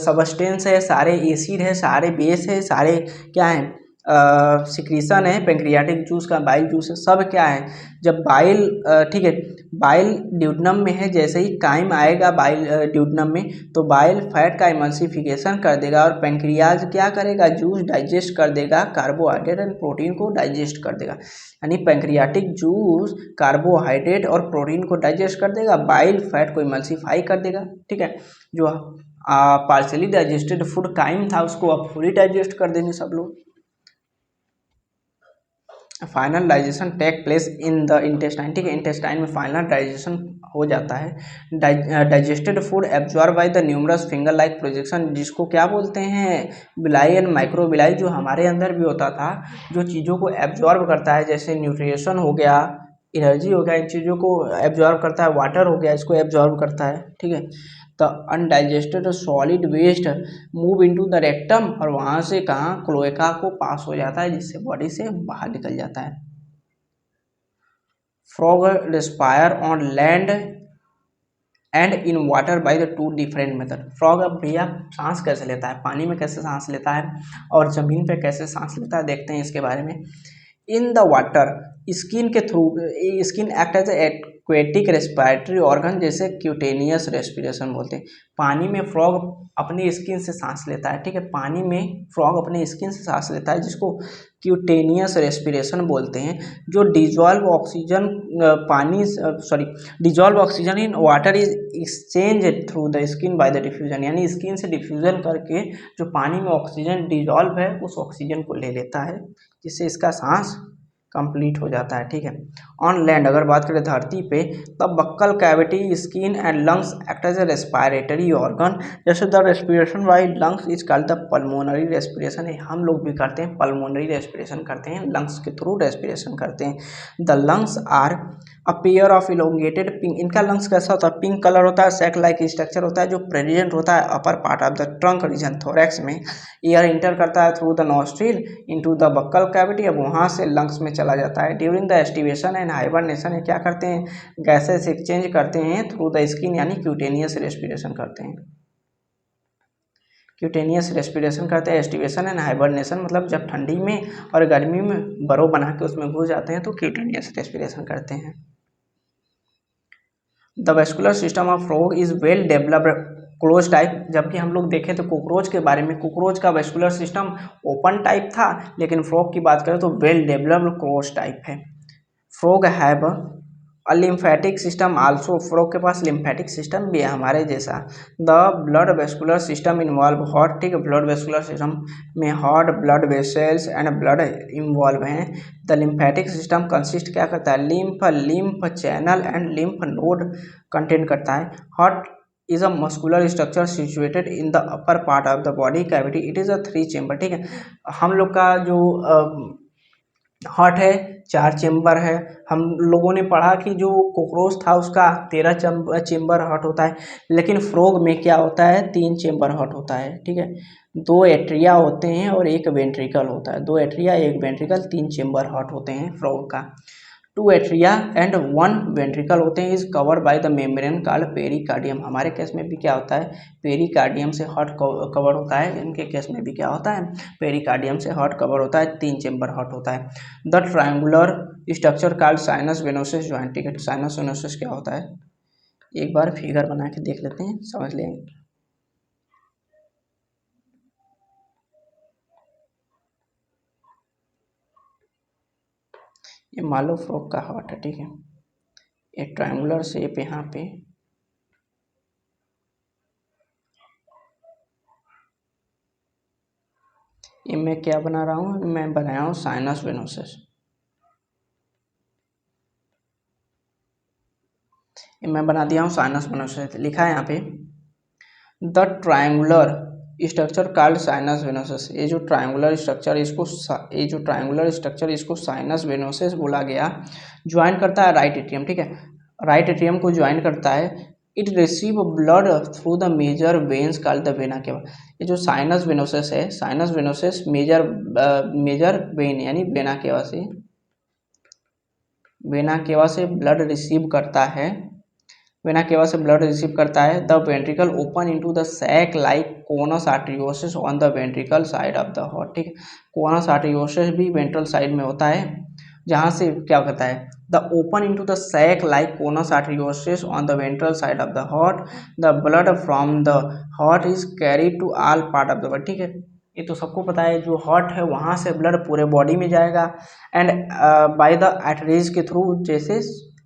सबस्टेंस है, सारे एसिड है, सारे बेस है, सारे क्या है, सिक्रीशन है, पैंक्रियाटिक जूस का बाइल जूस है, सब क्या है। जब बाइल ठीक है, बाइल ड्यूडनम में है, जैसे ही काइम आएगा बाइल ड्यूडनम में, तो बाइल फैट का इमल्सिफिकेशन कर देगा और पैंक्रियाज क्या करेगा, जूस डाइजेस्ट कर देगा, कार्बोहाइड्रेट एंड प्रोटीन को डाइजेस्ट कर देगा। यानी पैंक्रियाटिक जूस कार्बोहाइड्रेट और प्रोटीन को डाइजेस्ट कर देगा, बाइल फैट को इमल्सिफाई कर देगा, ठीक है। जो पार्शियली डाइजेस्टेड फूड काइम था उसको अब फुली डाइजेस्ट कर देंगे सब लोग। Final digestion take place in the intestine, ठीक है, इंटेस्टाइन में फाइनल डाइजेशन हो जाता है। Digested food absorb by the numerous finger like projection, जिसको क्या बोलते हैं, बिलाई एंड माइक्रो बिलाई, जो हमारे अंदर भी होता था, जो चीज़ों को एब्जॉर्ब करता है, जैसे न्यूट्रिशन हो गया, एनर्जी हो गया, इन चीज़ों को एब्जॉर्ब करता है, वाटर हो गया इसको एब्जॉर्ब करता है, ठीक है। The undigested solid waste move into the rectum, और वहाँ से कहाँ, क्लोएका को पास हो जाता है, जिससे बॉडी से बाहर निकल जाता है। Frog respire on land and in water by the two different method. Frog अब भैया सांस कैसे लेता है, पानी में कैसे सांस लेता है और ज़मीन पे कैसे सांस लेता है, देखते हैं इसके बारे में। इन द वाटर स्किन के through, skin act as aquatic respiratory organ, जैसे क्यूटेनियस रेस्पिरेशन बोलते हैं। पानी में फ्रॉग अपनी स्किन से सांस लेता है, ठीक है, पानी में फ्रॉग अपनी स्किन से सांस लेता है, जिसको क्यूटेनियस रेस्पिरेशन बोलते हैं। जो डिजॉल्व ऑक्सीजन पानी sorry dissolve oxygen in water is exchange through the skin bye the diffusion, यानी स्किन से डिफ्यूजन करके जो पानी में ऑक्सीजन डिजॉल्व है उस ऑक्सीजन को ले लेता है, जिससे इसका सांस कंप्लीट हो जाता है, ठीक है। ऑन लैंड अगर बात करें धरती पे, तब buccal cavity skin and lungs act as a respiratory organ, जैसे the respiration by lungs is called the pulmonary respiration, हम लोग भी करते हैं, पल्मोनरी रेस्पिरेशन करते हैं, लंग्स के थ्रू रेस्पिरेशन करते हैं। The lungs are a pair of elongated pink, इनका लंग्स कैसा होता है, पिंक कलर होता है, सैक लाइक स्ट्रक्चर होता है, जो प्रेजेंट होता है अपर part of the trunk reason thorax में। एयर इंटर करता है through the nostril into the buccal cavity, अब वहाँ से लंग्स में चला जाता है। During the aestivation and hibernation ये क्या करते हैं, गैसेस एक्सचेंज करते हैं थ्रू द स्किन, यानी क्यूटेनियस रेस्पिरेशन करते हैं। क्यूटेनियस रेस्पिरेशन करते हैं, एस्टिवेशन एंड हाइबरनेशन मतलब जब ठंडी में और गर्मी में बर्फ बना के उसमें घुस जाते हैं तो क्यूटेनियस रेस्पिरेशन करते हैं। The vascular system of frog is well developed close type, जबकि हम लोग देखें तो कॉकरोच के बारे में, कॉकरोच का वेस्कुलर सिस्टम ओपन टाइप था, लेकिन फ्रॉग की बात करें तो वेल डेवलप्ड क्लोज टाइप है। Frog have a lymphatic system also, frog के पास लिम्फेटिक सिस्टम भी है हमारे जैसा। The blood vascular system involve heart, ठीक है, ब्लड वेस्कुलर सिस्टम में heart, blood vessels and blood involve हैं। द लिम्फेटिक सिस्टम कंसिस्ट क्या करता है, lymph channel and lymph node contain करता है। Heart is a muscular structure situated in the upper part of the body cavity, it is a 3 chamber, ठीक है। हम लोग का जो हार्ट है 4 चेम्बर है। हम लोगों ने पढ़ा कि जो कॉकरोच था उसका 13 चेम्बर हार्ट होता है, लेकिन फ्रॉग में क्या होता है, 3 चेम्बर हार्ट होता है, ठीक है। 2 एट्रिया होते हैं और 1 वेंट्रिकल होता है, 2 एट्रिया 1 वेंट्रिकल, 3 चेम्बर हार्ट होते हैं फ्रॉग का। 2 एट्रिया एंड 1 वेंट्रिकल होते हैं, is cover by the membrane called pericardium. हमारे केस में भी क्या होता है, पेरिकार्डियम से हार्ट कवर होता है, इनके केस में भी क्या होता है, पेरिकार्डियम से हार्ट कवर होता है, 3 चेम्बर हार्ट होता है। The triangular structure called sinus venosus joint, ठीक है। साइनस वेनोसिस क्या होता है, एक बार फिगर बना के देख लेते हैं, समझ लेंगे। ये मान लो फ्रॉग का हार्ट है, ठीक है, एक ट्रायंगुलर शेप यहाँ पे, ये मैं क्या बना रहा हूँ, मैं बनाया हूँ साइनस वेनोसिस। ये मैं बना दिया हूँ साइनस वेनोसिस, लिखा है यहाँ पे the triangular structure called sinus venosus. ये जो ट्रायंगुलर स्ट्रक्चर इसको साइनस वेनोसिस बोला गया। ज्वाइन करता है राइट एट्रियम, ठीक है, राइट एट्रियम को ज्वाइन करता है। It receive blood through the major veins called the vena cava. ये जो साइनस वेनोसिस है, साइनस वेनोसिस मेजर वेन यानी वेना केवा से ब्लड रिसीव करता है, वेना केवा से ब्लड रिसीव करता है। The ventricle open into the sac like conus arteriosus on the ventricle side of the heart, ठीक है। कोनस आर्टरियोसिस भी वेंट्रल साइड में होता है, जहाँ से क्या कहता है, the open into the sac like conus arteriosus on the ventral side of the heart, the blood from the heart is carried to all part of the body, ठीक है। ये तो सबको पता है, जो हार्ट है वहाँ से ब्लड पूरे बॉडी में जाएगा एंड बाय द आर्टरीज के थ्रू, जैसे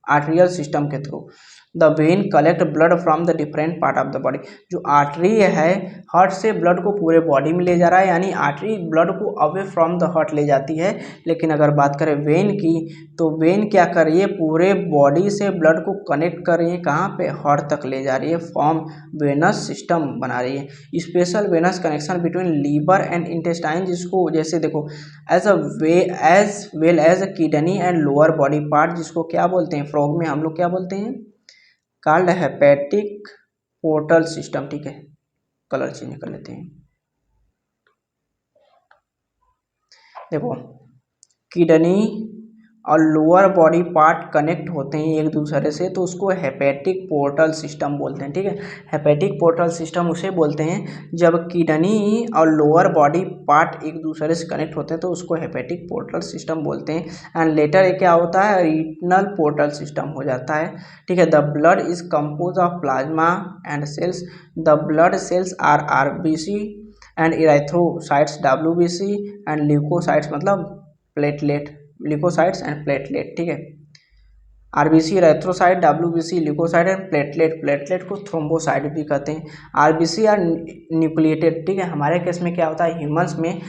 आर्टरियल सिस्टम के through. The when collect blood from the different part of the body. जो आर्टरी है हार्ट से ब्लड को पूरे बॉडी में ले जा रहा है, यानी आर्टरी ब्लड को अवे फ्रॉम द हार्ट ले जाती है। लेकिन अगर बात करें वेन की, तो वेन क्या कर रही है, पूरे बॉडी से ब्लड को कनेक्ट कर रही है, कहाँ पे, हार्ट तक ले जा रही है, फॉर्म वेनस सिस्टम बना रही है। Special venous connection between liver and intestine, जिसको जैसे देखो as well as kidney and lower body part, जिसको क्या बोलते हैं, फ्रॉग में हम लोग क्या बोलते हैं, कॉल्ड हेपेटिक पोर्टल सिस्टम, ठीक है। कलर चेंज कर लेते हैं, देखो किडनी और लोअर बॉडी पार्ट कनेक्ट होते हैं एक दूसरे से, तो उसको हेपेटिक पोर्टल सिस्टम बोलते हैं, ठीक है। हेपेटिक पोर्टल सिस्टम उसे बोलते हैं जब किडनी और लोअर बॉडी पार्ट एक दूसरे से कनेक्ट होते हैं, तो उसको हेपेटिक पोर्टल सिस्टम बोलते हैं। एंड लेटर ये क्या होता है, रीनल पोर्टल सिस्टम हो जाता है, ठीक है। The blood is compose of plasma and cells. The blood cells are RBC and erythrocytes WBC and leucocytes मतलब प्लेटलेट, ल्यूकोसाइट्स एंड प्लेटलेट, ठीक है। RBC erythrocyte, WBC leucocyte and platelet, platelet को थ्रोम्बोसाइट भी कहते हैं। आरबीसी आर न्यूक्लिएटेड, ठीक है। हमारे केस में क्या होता है, ह्यूमंस में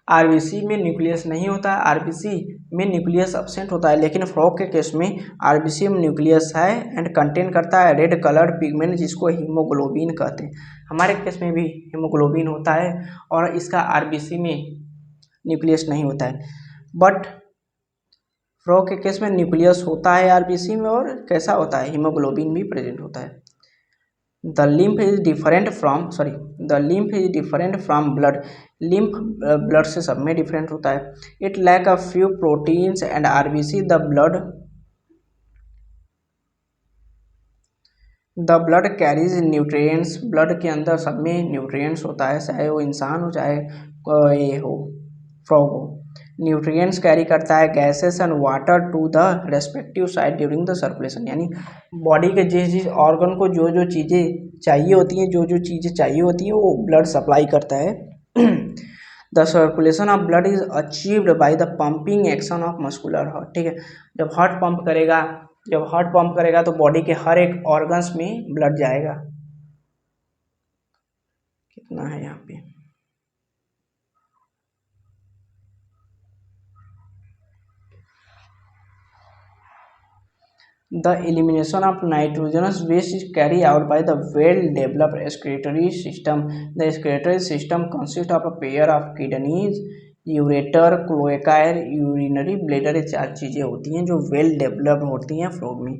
आरबीसी में न्यूक्लियस नहीं होता है, आरबीसी में न्यूक्लियस एब्सेंट होता है, लेकिन फ्रॉग के केस में आरबीसी में न्यूक्लियस है एंड कंटेन करता है रेड कलर्ड पिगमेंट, जिसको हीमोग्लोबिन कहते हैं। हमारे केस में भी हीमोग्लोबिन होता है और इसका आरबीसी में न्यूक्लियस नहीं होता है। बट फ्रॉग के केस में न्यूक्लियस होता है आरबीसी में, और कैसा होता है, हीमोग्लोबिन भी प्रेजेंट होता है। The lymph is different from blood. Lymph blood से सब में डिफरेंट होता है। It lack a few proteins and RBC the blood carries nutrients. Blood के अंदर सब में न्यूट्रिएंट्स होता है, चाहे वो इंसान हो चाहे ये हो फ्रॉग हो। न्यूट्रिएंट्स कैरी करता है gases and water to the respective side during the circulation, यानी बॉडी के जिस ऑर्गन को जो चीज़ें चाहिए होती हैं, जो चीज़ें चाहिए होती हैं वो ब्लड सप्लाई करता है। The circulation of blood is achieved by the pumping action of muscular heart. ठीक है, जब हार्ट पंप करेगा तो बॉडी के हर एक ऑर्गन्स में ब्लड जाएगा। कितना है यहाँ पे, the elimination of nitrogenous waste is carried out by the well-developed excretory system. The excretory system consists of a pair of kidneys, ureter, cloaca and urinary bladder। ये 4 चीज़ें होती हैं जो वेल डेवलप्ड होती हैं फ्रॉग में।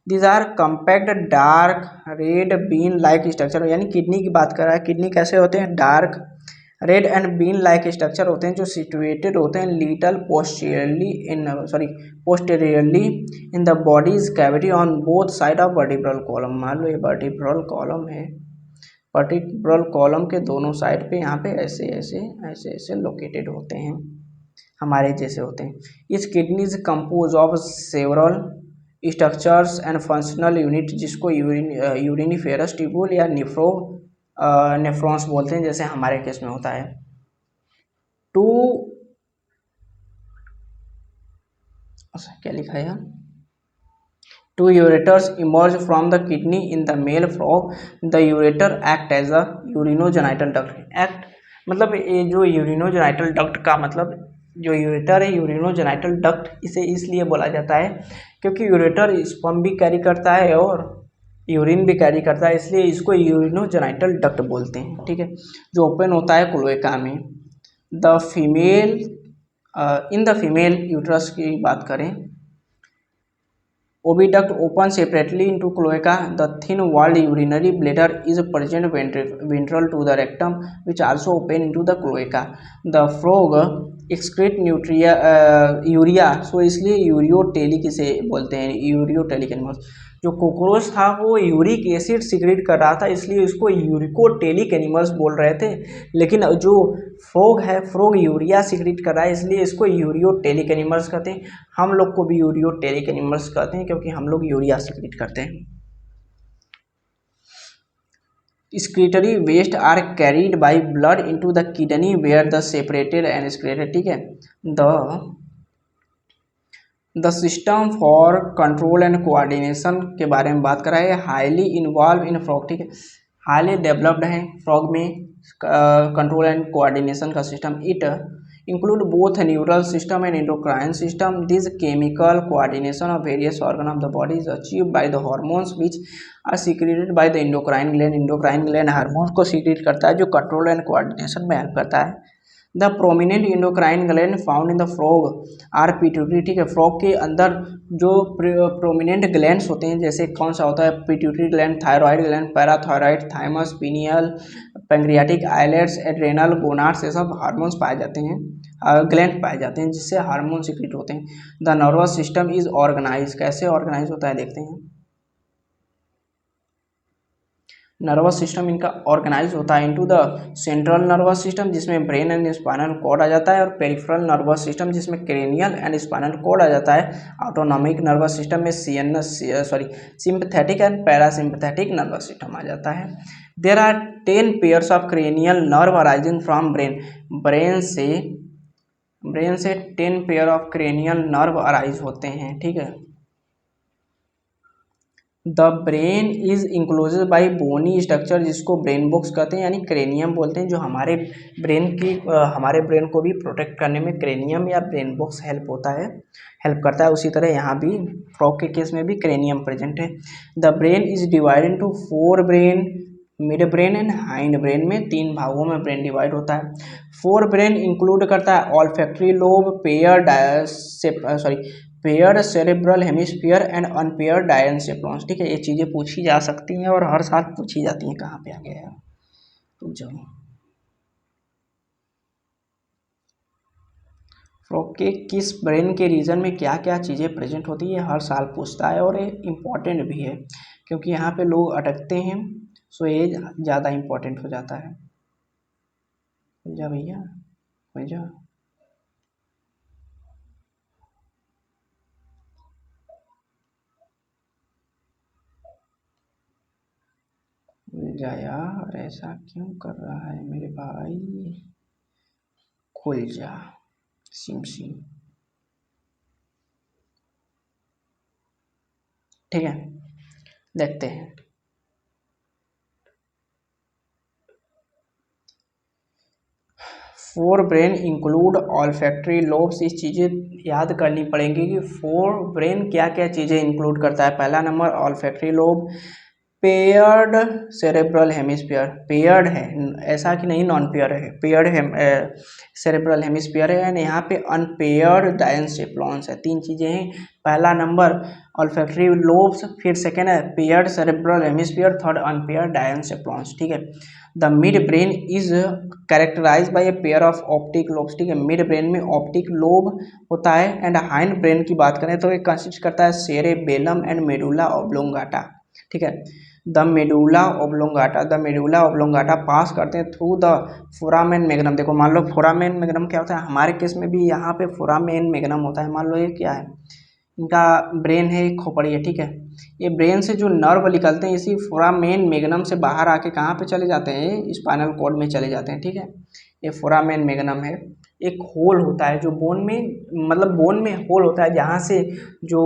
These are compact dark red bean like structure, यानी किडनी की बात कर रहा है। किडनी कैसे होते हैं, dark red and bean like structure होते हैं जो सिचुएटेड होते हैं little posteriorly in the body's cavity on both side of vertebral column. मान लो ये वर्टिब्रल कॉलम है, वर्टिब्रल कॉलम के दोनों साइड पे यहाँ पे ऐसे ऐसे ऐसे ऐसे लोकेटेड होते हैं, हमारे जैसे होते हैं। इस kidney is compose of several structures and functional unit, जिसको यूरिनिफेरस ट्यूबुल या नेफ्रॉन्स बोलते हैं, जैसे हमारे केस में होता है। टू क्या लिखा है, two ureters emerge from the kidney in the male frog. The ureter act as a urinogenital duct. Act मतलब ये जो यूरिनोजेनाइटल डक्ट का मतलब, जो यूरेटर है यूरिनोजेनाइटल डक्ट इसे इसलिए बोला जाता है क्योंकि यूरेटर स्पर्म भी कैरी करता है और यूरिन भी कैरी करता है, इसलिए इसको यूरिनोजेनाइटल डक्ट बोलते हैं। ठीक है, जो ओपन होता है क्लोएका में। The female in the female uterus की बात करें, oviduct open separately into cloaca. The thin walled urinary bladder is present ventral to the rectum which also open into the cloaca. The frog excrete urea, so इसलिए यूरियोटेलिक इसे बोलते हैं, यूरियोटेलिक एनिमल्स। जो कोक्रोच था वो यूरिक एसिड सिक्रेट कर रहा था, इसलिए इसको यूरिकोटेलिक एनिमल्स बोल रहे थे। लेकिन जो फ्रॉग है, फ्रॉग यूरिया सिक्रेट कर रहा है, इसलिए इसको यूरियोटेलिक एनिमल्स कहते हैं। हम लोग को भी यूरियोटेलिक एनिमल्स कहते हैं क्योंकि हम लोग यूरिया सिक्रेट करते हैं। Excretory waste are carried by blood into the kidney where the separated and excreted। ठीक है, the system for control and coordination के बारे में बात कर रहा है। Highly involve in frog. ठीक है, हाईली डेवलप्ड है फ्रॉग में कंट्रोल एंड कोऑर्डिनेशन का system. It include both neural system and endocrine system. This chemical coordination of various organs of the body is achieved by the hormones which are secreted by the endocrine gland। endocrine gland hormones को सीक्रेट करता है जो कंट्रोल एंड कोऑर्डिनेशन में हेल्प करता है। The prominent endocrine gland found in the frog are pituitary. ठीक है, फ्रॉग के अंदर जो प्रोमिनेंट ग्लैंड्स होते हैं, जैसे कौन सा होता है, pituitary gland, thyroid gland, parathyroid, thymus, pineal, pancreatic islets, adrenal, gonads, ये सब हार्मोन्स पाए जाते हैं, ग्लैंड पाए जाते हैं जिससे हार्मोन सीक्रेट होते हैं। The nervous system is organise, कैसे ऑर्गेनाइज होता है देखते हैं। नर्वस सिस्टम इनका ऑर्गेनाइज होता है into the central nervous system जिसमें ब्रेन एंड स्पाइनल कॉर्ड आ जाता है, और पेरिफेरल नर्वस सिस्टम जिसमें क्रेनियल एंड स्पाइनल कॉर्ड आ जाता है। ऑटोनॉमिक नर्वस सिस्टम में sympathetic and parasympathetic nervous system आ जाता है। There are 10 pairs of cranial nerve arising from brain. Brain से 10 pair of cranial nerve arise होते हैं। ठीक है, the brain is enclosed by bony structure जिसको ब्रेन बॉक्स कहते हैं, यानी क्रेनियम बोलते हैं, जो हमारे ब्रेन को भी प्रोटेक्ट करने में क्रेनियम या ब्रेन बॉक्स हेल्प करता है। उसी तरह यहाँ भी फ्रॉग के केस में भी क्रेनियम प्रेजेंट है। The brain is divide into 4 brain, mid brain and hind brain में 3 भागों में ब्रेन डिवाइड होता है। 4 ब्रेन इंक्लूड करता है olfactory lobe, paired cerebral hemisphere and unpaired diencephalons. ठीक है, ये चीज़ें पूछी जा सकती हैं और हर साल पूछी जाती हैं। कहाँ पे आ गया है, रुक जाओ। फ्रॉग के किस ब्रेन के रीजन में क्या क्या चीज़ें प्रेजेंट होती है हर साल पूछता है, और ये इम्पॉर्टेंट भी है क्योंकि यहाँ पे लोग अटकते हैं, सो ये ज़्यादा इम्पोर्टेंट हो जाता है। जा भैया जा, जा यार, ऐसा क्यों कर रहा है मेरे भाई। खुल जा, सिम सिम। ठीक है, देखते हैं। Fore brain include all factory lobes. इस चीज़ें याद करनी पड़ेंगी कि फोर ब्रेन क्या क्या चीज़ें इंक्लूड करता है। पहला नंबर olfactory lobe, paired cerebral hemisphere, paired है, ऐसा कि नहीं नॉन पेयर है, पेयर्ड है सेरेब्रल हेमिस्फीयर है, एंड यहाँ पे अनपेयर्ड डायंसेप्लॉन्स है। तीन चीज़ें हैं। पहला नंबर ऑल्फैक्टरी लोब्स, फिर सेकेंड है paired cerebral hemisphere, third unpaired diencephalons. ठीक है। The mid brain is characterise by a pair of optic lobes. ठीक है, मिड ब्रेन में ऑप्टिक लोब होता है। एंड हाइंड ब्रेन की बात करें तो ये कंसिस्ट करता है सेरेबेलम एंड मेडुला ऑब्लोंगाटा। ठीक है, the medulla oblongata, the medulla oblongata पास करते हैं थ्रू द फोरामेन मैग्नम। देखो मान लो फोरामेन मैग्नम क्या होता है, हमारे केस में भी यहाँ पे फोरामेन मैग्नम होता है। मान लो ये क्या है, इनका ब्रेन है, खोपड़ी है। ठीक है, ये ब्रेन से जो नर्व निकलते हैं इसी फोरामेन मैग्नम से बाहर आके कहाँ पे चले जाते हैं, स्पाइनल कॉर्ड में चले जाते हैं। ठीक है, ये फोरामेन मैग्नम है। एक होल होता है जो बोन में, मतलब बोन में होल होता है जहाँ से जो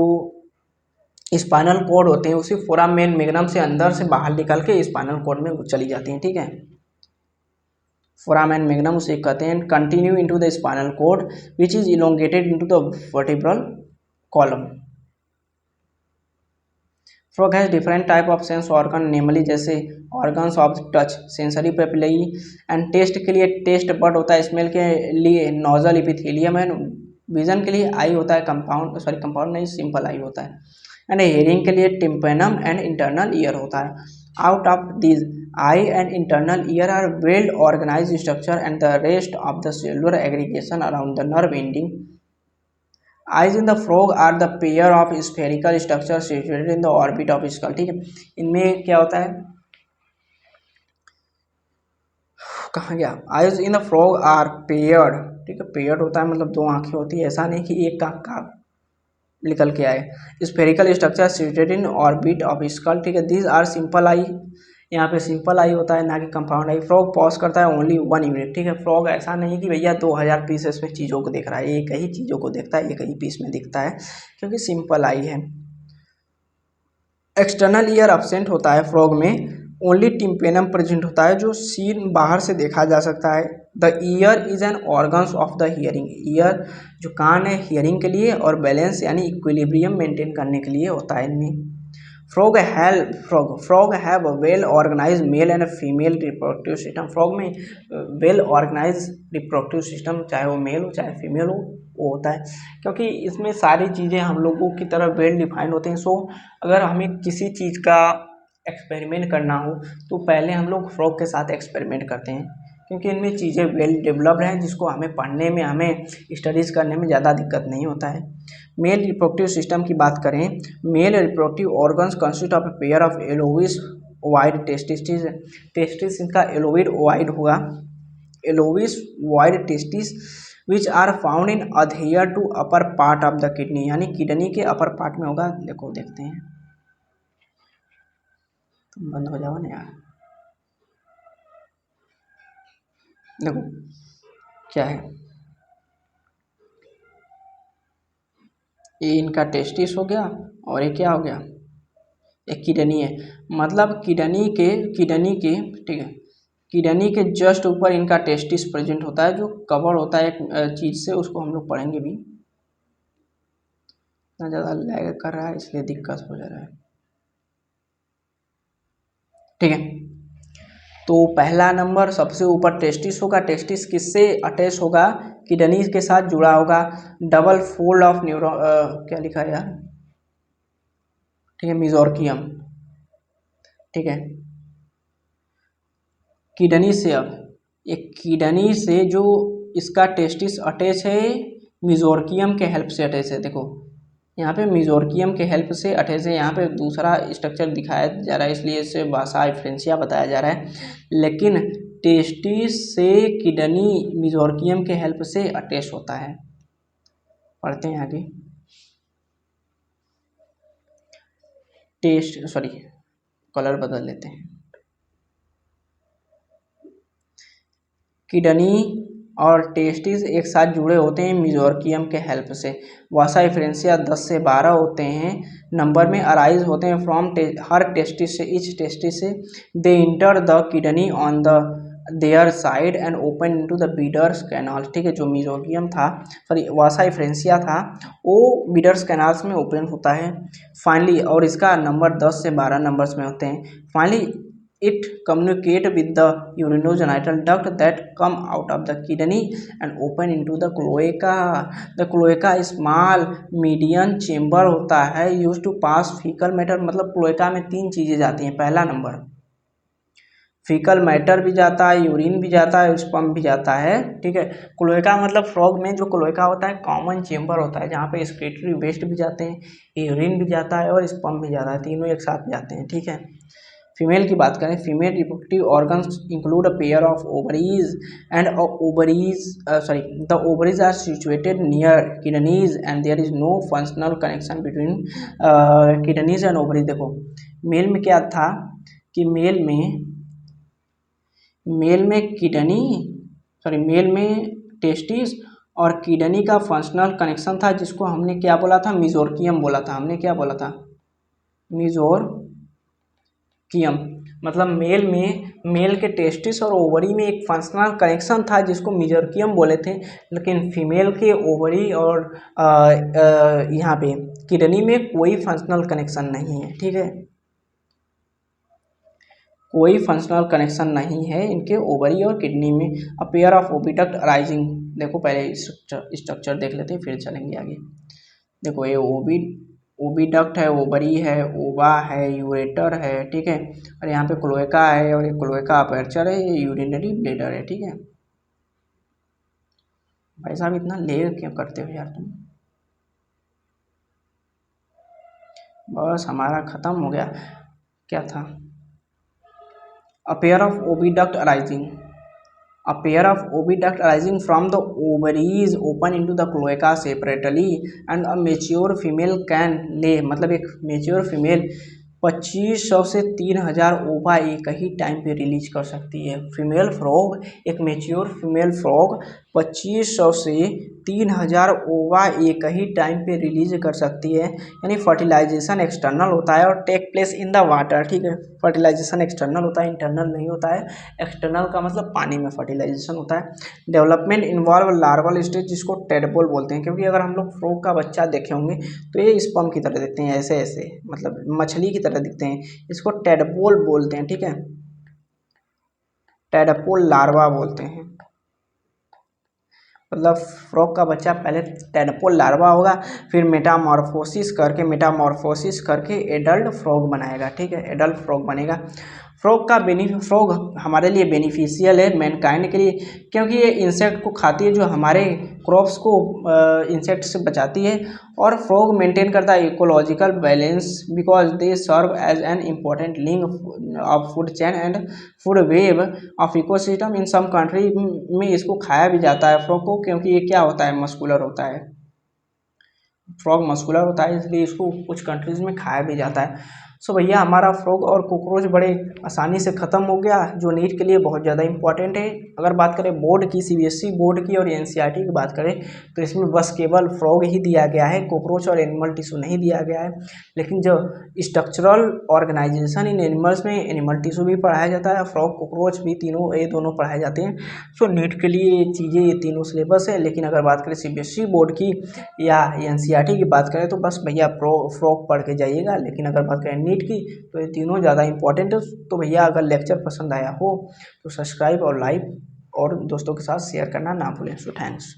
स्पाइनल कॉर्ड होते हैं उसी फोरामेन मैग्नम से अंदर से बाहर निकल के स्पाइनल कॉर्ड में चली जाती हैं। ठीक है, फोरामेन मैग्नम उसे कहते हैं। Continue into the spinal cord which is elongated into the vertebral column. Frog has different type of sense organ, namely जैसे organs of touch, sensory papillae, and taste के लिए टेस्ट बड होता है, स्मेल के लिए नोजल इपिथेलियम है, विजन के लिए आई होता है, कंपाउंड सॉरी कंपाउंड नहीं सिंपल आई होता है, एंड हेयरिंग के लिए टिम्पेनम एंड इंटरनल ईयर होता है। Out of these eye and internal ear are well organise structure and the rest of the cellular aggregation around the nerve ending. Eyes in the frog are the pair of spherical structures situated in the orbit of skull। ठीक है, इनमें क्या होता है, कहाँ गया, eyes in the frog are paired. ठीक है, पेयर्ड होता है मतलब दो आंखें होती है, ऐसा नहीं कि एक आंख का निकल के आए। Spherical structure situated in orbit of skull. ठीक है, दीज आर सिंपल आई, यहाँ पे सिंपल आई होता है ना कि कंपाउंड आई। फ्रॉग पॉज करता है ओनली 1 यूनिट। ठीक है, फ्रॉग ऐसा नहीं कि भैया 2000 पीसेस में चीज़ों को देख रहा है, एक ही चीज़ों को देखता है, एक ही पीस में दिखता है क्योंकि सिंपल आई है। एक्सटर्नल ईयर अब्सेंट होता है फ्रॉग में, ओनली टिम्पेनम प्रेजेंट होता है जो सीन बाहर से देखा जा सकता है। The year is an organs of the hearing. Year जो कान है हियरिंग के लिए और बैलेंस यानी इक्विलिब्रियम मेंटेन करने के लिए होता है इनमें। Frog have well organise male and female reproductive system. Frog में वेल ऑर्गेनाइज रिप्रोडक्टिव सिस्टम, चाहे वो मेल हो चाहे फीमेल हो, वो होता है क्योंकि इसमें सारी चीज़ें हम लोगों की तरह वेल डिफाइंड होते हैं। सो अगर हमें किसी चीज़ का एक्सपेरिमेंट करना हो तो पहले हम लोग फ्रॉग के साथ एक्सपेरिमेंट करते हैं क्योंकि इनमें चीज़ें वेल डेवलप्ड हैं जिसको हमें पढ़ने में, हमें स्टडीज़ करने में ज़्यादा दिक्कत नहीं होता है। मेल रिप्रोडक्टिव सिस्टम की बात करें, male reproductive organs consist of a pair of yellowish white testis. Testis इनका एलोविड वाइड होगा, yellowish white testis which are found in adhere to upper part of the kidney, यानी किडनी के अपर पार्ट में होगा। देखो देखते हैं, तुम बंद हो जाओ ना यार। देखो क्या है, ये इनका टेस्टिस हो गया और ये क्या हो गया, एक किडनी है। मतलब किडनी के ठीक है, किडनी के जस्ट ऊपर इनका टेस्टिस प्रेजेंट होता है जो कवर होता है एक चीज़ से, उसको हम लोग पढ़ेंगे भी। इतना ज़्यादा लैग कर रहा है इसलिए दिक्कत हो जा रहा है। ठीक है, तो पहला नंबर सबसे ऊपर टेस्टिस होगा। टेस्टिस किससे अटैच होगा, किडनी के साथ जुड़ा होगा। डबल फोल्ड ऑफ न्यूरॉन, क्या लिखा है यार, ठीक है, मिजोर्कियम। ठीक है, किडनी से, अब एक किडनी से जो इसका टेस्टिस अटैच है मिजोर्कियम के हेल्प से अटैच है। देखो यहाँ पे मिजोर्कियम के हेल्प से अटैच है, यहाँ पे दूसरा स्ट्रक्चर दिखाया जा रहा है इसलिए इसे भाषा फ्रेंसिया बताया जा रहा है, लेकिन टेस्टिस से किडनी मिजोर्कियम के हेल्प से अटैच होता है। पढ़ते हैं आगे। टेस्ट सॉरी कलर बदल लेते हैं। किडनी और टेस्टिस एक साथ जुड़े होते हैं मेसोर्कियम के हेल्प से। वसा एफरेंसिया 10 से 12 होते हैं नंबर में, अराइज होते हैं फ्रॉम हर टेस्टिस से, ईच टेस्टिस से। They enter the kidney on the their side and open into the Bidder's canal. ठीक है, जो मेसोर्कियम था, सॉरी वसा एफरेंसिया था, वो बीडर्स कैनाल्स में ओपन होता है फाइनली, और इसका नंबर 10 से 12 नंबर्स में होते हैं। Finally it communicate with the urinogenital duct that come out of the kidney and open into the cloaca. The cloaca small median chamber होता है used to pass fecal matter। मतलब क्लोएका में 3 चीज़ें जाती हैं। पहला नंबर फीकल मैटर भी जाता है, यूरिन भी जाता है, स्पर्म भी जाता है। ठीक है, क्लोएका मतलब फ्रॉग में जो क्लोएका होता है कॉमन चेम्बर होता है जहाँ पे एक्सक्रीटरी वेस्ट भी जाते हैं, यूरिन भी जाता है और स्पर्म भी जाता है, तीनों एक साथ जाते हैं। ठीक है, फीमेल की बात करें, female reproductive organs include a pair of ovaries and the ovaries are situated near kidneys and there is no functional connection between kidneys and ovaries. देखो मेल में क्या था कि मेल में टेस्टिस और किडनी का फंक्शनल कनेक्शन था, जिसको हमने क्या बोला था, मेसोर्कियम बोला था। हमने क्या बोला था, मेसोर्कियम। मतलब मेल के टेस्टिस और ओवरी में एक फंक्शनल कनेक्शन था जिसको मेसोर्कियम बोले थे, लेकिन फीमेल के ओवरी और यहाँ पे किडनी में कोई फंक्शनल कनेक्शन नहीं है। ठीक है, कोई फंक्शनल कनेक्शन नहीं है इनके ओवरी और किडनी में। A pair of oviduct arising, देखो पहले स्ट्रक्चर देख लेते हैं फिर चलेंगे आगे। देखो ये ओविडक्ट है, ओवरी है, ओवा है, यूरेटर है। ठीक है, और यहाँ पे क्लोएका है और ये क्लोएका अपर्चर है, ये यूरिनरी ब्लैडर है। ठीक है भाई साहब, इतना लेट क्यों करते हो यार तुम। बस हमारा खत्म हो गया। क्या था, A pair of oviduct arising from the ovaries open into the cloaca separately, and a mature female can lay, मतलब एक mature female 2500 से 3000 ओवा एक ही टाइम पे रिलीज कर सकती है। फीमेल फ्रॉग, एक मेच्योर फीमेल फ्रॉग 2500 से 3000 ओवा एक ही टाइम पे रिलीज कर सकती है। यानी फर्टिलाइजेशन एक्सटर्नल होता है और take place in the water. ठीक है, फर्टिलाइजेशन एक्सटर्नल होता है, इंटरनल नहीं होता है। एक्सटर्नल का मतलब पानी में फर्टिलाइजेशन होता है। डेवलपमेंट इन्वॉल्व लार्वल स्टेज, जिसको टेडपोल बोलते हैं, क्योंकि अगर हम लोग फ्रॉग का बच्चा देखे होंगे तो ये स्पर्म की तरह दिखते हैं, ऐसे ऐसे, मतलब मछली की तरह दिखते हैं। इसको टेडपोल बोलते हैं। ठीक है, टेडपोल लार्वा बोलते हैं। मतलब फ्रॉग का बच्चा पहले टेडपोल लार्वा होगा, फिर मेटामॉर्फोसिस करके एडल्ट फ्रॉग बनाएगा। ठीक है, एडल्ट फ्रॉग बनेगा। फ्रॉग हमारे लिए बेनिफिशियल है मैनकाइंड के लिए, क्योंकि ये इंसेक्ट को खाती है, जो हमारे क्रॉप्स को इंसेक्ट से बचाती है। और फ्रॉग मेंटेन करता है ecological balance because they serve as an important link of food chain and food web of ecosystem. In some country में इसको खाया भी जाता है फ्रॉग को, क्योंकि ये क्या होता है, मस्कुलर होता है। फ्रॉग मस्कुलर होता है, इसलिए इसको कुछ कंट्रीज में खाया भी जाता है। सो भैया हमारा फ्रॉग और कॉकरोच बड़े आसानी से ख़त्म हो गया, जो नीट के लिए बहुत ज़्यादा इंपॉर्टेंट है। अगर बात करें बोर्ड की, सीबीएसई बोर्ड की और एनसीईआरटी की बात करें तो इसमें बस केवल फ्रॉग ही दिया गया है, कॉकरोच और एनिमल टिश्यू नहीं दिया गया है। लेकिन जो स्ट्रक्चरल ऑर्गेनाइजेशन इन एनिमल्स में एनिमल टिश्यू भी पढ़ाया जाता है, फ्रॉग कॉकरोच भी, तीनों ये दोनों पढ़ाए जाते हैं। सो नीट के लिए ये चीज़ें, ये तीनों सिलेबस है। लेकिन अगर बात करें सीबीएसई बोर्ड की या एनसीईआरटी की बात करें तो बस भैया फ्रॉग पढ़ के जाइएगा। लेकिन अगर बात करें नीट की तो ये तीनों ज़्यादा इंपॉर्टेंट है। तो भैया अगर लेक्चर पसंद आया हो तो सब्सक्राइब और लाइक और दोस्तों के साथ शेयर करना ना भूलें। So thanks.